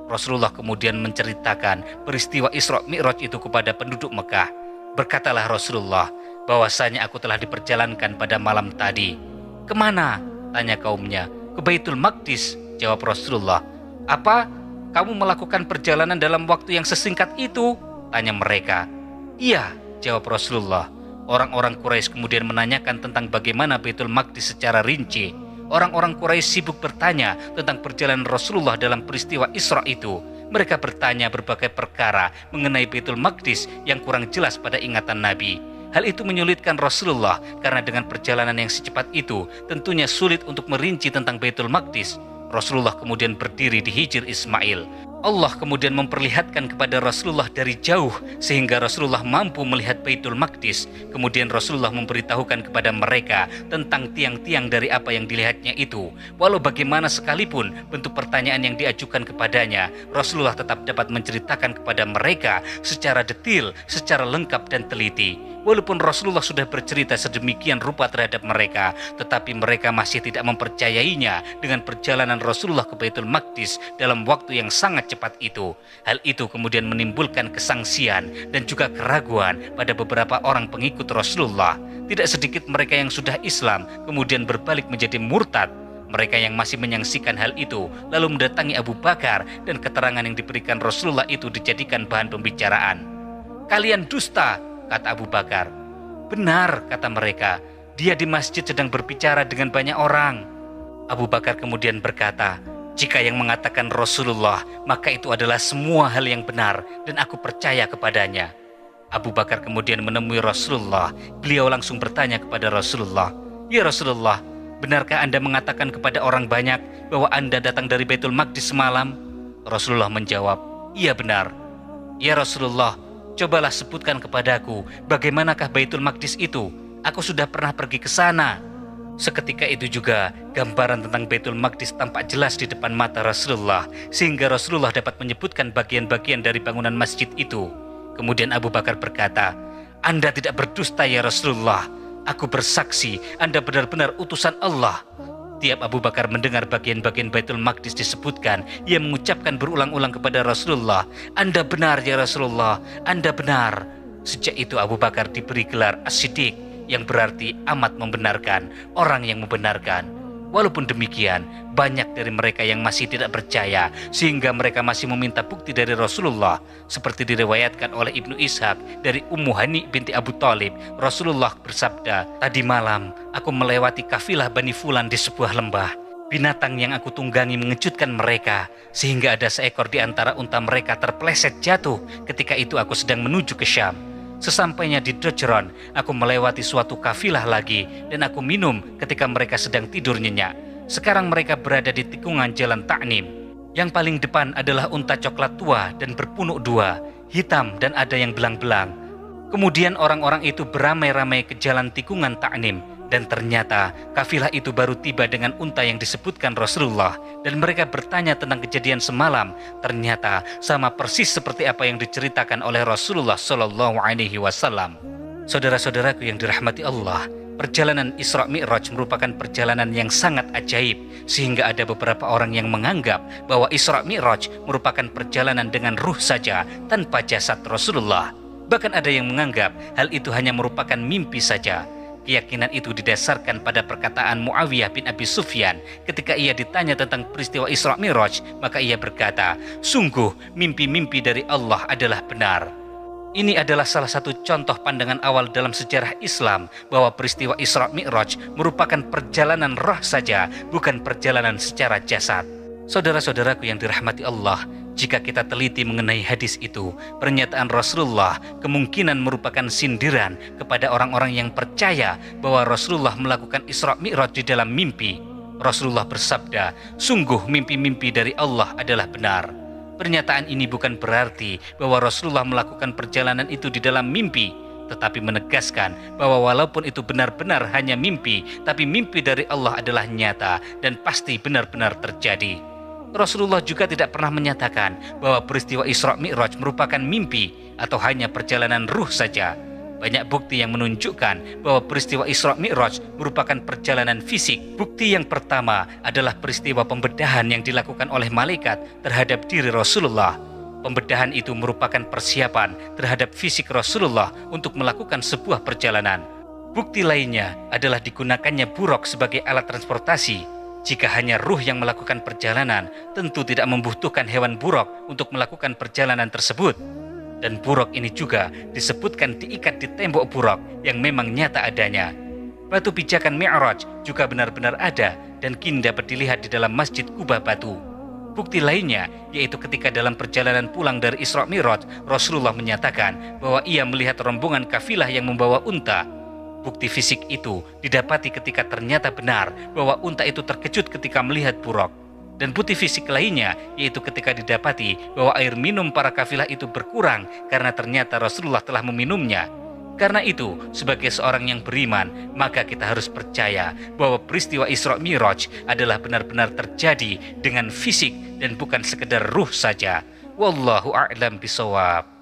Rasulullah kemudian menceritakan peristiwa Isra Mi'raj itu kepada penduduk Mekah. Berkatalah Rasulullah, bahwasanya aku telah diperjalankan pada malam tadi. Kemana? Tanya kaumnya. Ke Baitul Maqdis, jawab Rasulullah. Apa? Kamu melakukan perjalanan dalam waktu yang sesingkat itu? Tanya mereka. Iya, jawab Rasulullah. Orang-orang Quraisy kemudian menanyakan tentang bagaimana Baitul Maqdis secara rinci. Orang-orang Quraisy sibuk bertanya tentang perjalanan Rasulullah dalam peristiwa Isra itu. Mereka bertanya berbagai perkara mengenai Baitul Maqdis yang kurang jelas pada ingatan Nabi. Hal itu menyulitkan Rasulullah karena dengan perjalanan yang secepat itu tentunya sulit untuk merinci tentang Baitul Maqdis. Rasulullah kemudian berdiri di Hijr Ismail. Allah kemudian memperlihatkan kepada Rasulullah dari jauh sehingga Rasulullah mampu melihat Baitul Maqdis. Kemudian Rasulullah memberitahukan kepada mereka tentang tiang-tiang dari apa yang dilihatnya itu. Walau bagaimana sekalipun bentuk pertanyaan yang diajukan kepadanya, Rasulullah tetap dapat menceritakan kepada mereka secara detail, secara lengkap dan teliti. Walaupun Rasulullah sudah bercerita sedemikian rupa terhadap mereka, tetapi mereka masih tidak mempercayainya dengan perjalanan Rasulullah ke Baitul Maqdis dalam waktu yang sangat cepat itu. Hal itu kemudian menimbulkan kesangsian dan juga keraguan pada beberapa orang pengikut Rasulullah. Tidak sedikit mereka yang sudah Islam kemudian berbalik menjadi murtad. Mereka yang masih menyaksikan hal itu lalu mendatangi Abu Bakar dan keterangan yang diberikan Rasulullah itu dijadikan bahan pembicaraan. Kalian dusta, kata Abu Bakar. Benar, kata mereka, dia di masjid sedang berbicara dengan banyak orang. Abu Bakar kemudian berkata, jika yang mengatakan Rasulullah, maka itu adalah semua hal yang benar dan aku percaya kepadanya. Abu Bakar kemudian menemui Rasulullah. Beliau langsung bertanya kepada Rasulullah, ya Rasulullah, benarkah Anda mengatakan kepada orang banyak bahwa Anda datang dari Baitul Maqdis semalam? Rasulullah menjawab, iya benar. Ya Rasulullah, cobalah sebutkan kepadaku bagaimanakah Baitul Maqdis itu. Aku sudah pernah pergi ke sana. Seketika itu juga gambaran tentang Baitul Maqdis tampak jelas di depan mata Rasulullah, sehingga Rasulullah dapat menyebutkan bagian-bagian dari bangunan masjid itu. Kemudian Abu Bakar berkata, Anda tidak berdusta ya Rasulullah. Aku bersaksi Anda benar-benar utusan Allah. Tiap Abu Bakar mendengar bagian-bagian Baitul Maqdis disebutkan, ia mengucapkan berulang-ulang kepada Rasulullah, Anda benar ya Rasulullah, Anda benar. Sejak itu Abu Bakar diberi gelar As-Siddiq, yang berarti amat membenarkan, orang yang membenarkan. Walaupun demikian, banyak dari mereka yang masih tidak percaya, sehingga mereka masih meminta bukti dari Rasulullah. Seperti diriwayatkan oleh Ibnu Ishaq dari Ummu Hani binti Abu Thalib, Rasulullah bersabda, tadi malam aku melewati kafilah Bani Fulan di sebuah lembah. Binatang yang aku tunggangi mengejutkan mereka, sehingga ada seekor di antara unta mereka terpeleset jatuh ketika itu aku sedang menuju ke Syam. Sesampainya di Dojron, aku melewati suatu kafilah lagi dan aku minum ketika mereka sedang tidur nyenyak. Sekarang mereka berada di tikungan jalan Ta'nim. Yang paling depan adalah unta coklat tua dan berpunuk dua, hitam dan ada yang belang-belang. Kemudian orang-orang itu beramai-ramai ke jalan tikungan Ta'nim. Dan ternyata kafilah itu baru tiba dengan unta yang disebutkan Rasulullah. Dan mereka bertanya tentang kejadian semalam. Ternyata sama persis seperti apa yang diceritakan oleh Rasulullah SAW. Saudara-saudaraku yang dirahmati Allah, perjalanan Isra Mi'raj merupakan perjalanan yang sangat ajaib. Sehingga ada beberapa orang yang menganggap bahwa Isra Mi'raj merupakan perjalanan dengan ruh saja tanpa jasad Rasulullah. Bahkan ada yang menganggap hal itu hanya merupakan mimpi saja. Keyakinan itu didasarkan pada perkataan Muawiyah bin Abi Sufyan ketika ia ditanya tentang peristiwa Isra Mi'raj, maka ia berkata, sungguh mimpi-mimpi dari Allah adalah benar. Ini adalah salah satu contoh pandangan awal dalam sejarah Islam bahwa peristiwa Isra Mi'raj merupakan perjalanan roh saja, bukan perjalanan secara jasad. Saudara-saudaraku yang dirahmati Allah, jika kita teliti mengenai hadis itu, pernyataan Rasulullah kemungkinan merupakan sindiran kepada orang-orang yang percaya bahwa Rasulullah melakukan Isra Mi'raj di dalam mimpi. Rasulullah bersabda, sungguh mimpi-mimpi dari Allah adalah benar. Pernyataan ini bukan berarti bahwa Rasulullah melakukan perjalanan itu di dalam mimpi, tetapi menegaskan bahwa walaupun itu benar-benar hanya mimpi, tapi mimpi dari Allah adalah nyata dan pasti benar-benar terjadi. Rasulullah juga tidak pernah menyatakan bahwa peristiwa Isra Mi'raj merupakan mimpi atau hanya perjalanan ruh saja. Banyak bukti yang menunjukkan bahwa peristiwa Isra Mi'raj merupakan perjalanan fisik. Bukti yang pertama adalah peristiwa pembedahan yang dilakukan oleh malaikat terhadap diri Rasulullah. Pembedahan itu merupakan persiapan terhadap fisik Rasulullah untuk melakukan sebuah perjalanan. Bukti lainnya adalah digunakannya buraq sebagai alat transportasi. Jika hanya ruh yang melakukan perjalanan, tentu tidak membutuhkan hewan buraq untuk melakukan perjalanan tersebut. Dan buraq ini juga disebutkan diikat di tembok buraq yang memang nyata adanya. Batu pijakan Mi'raj juga benar-benar ada dan kini dapat dilihat di dalam Masjid Kubah Batu. Bukti lainnya yaitu ketika dalam perjalanan pulang dari Isra Mi'raj, Rasulullah menyatakan bahwa ia melihat rombongan kafilah yang membawa unta. Bukti fisik itu didapati ketika ternyata benar bahwa unta itu terkejut ketika melihat buraq. Dan bukti fisik lainnya yaitu ketika didapati bahwa air minum para kafilah itu berkurang karena ternyata Rasulullah telah meminumnya. Karena itu, sebagai seorang yang beriman, maka kita harus percaya bahwa peristiwa Isra Mi'raj adalah benar-benar terjadi dengan fisik dan bukan sekedar ruh saja. Wallahu a'lam bishawab.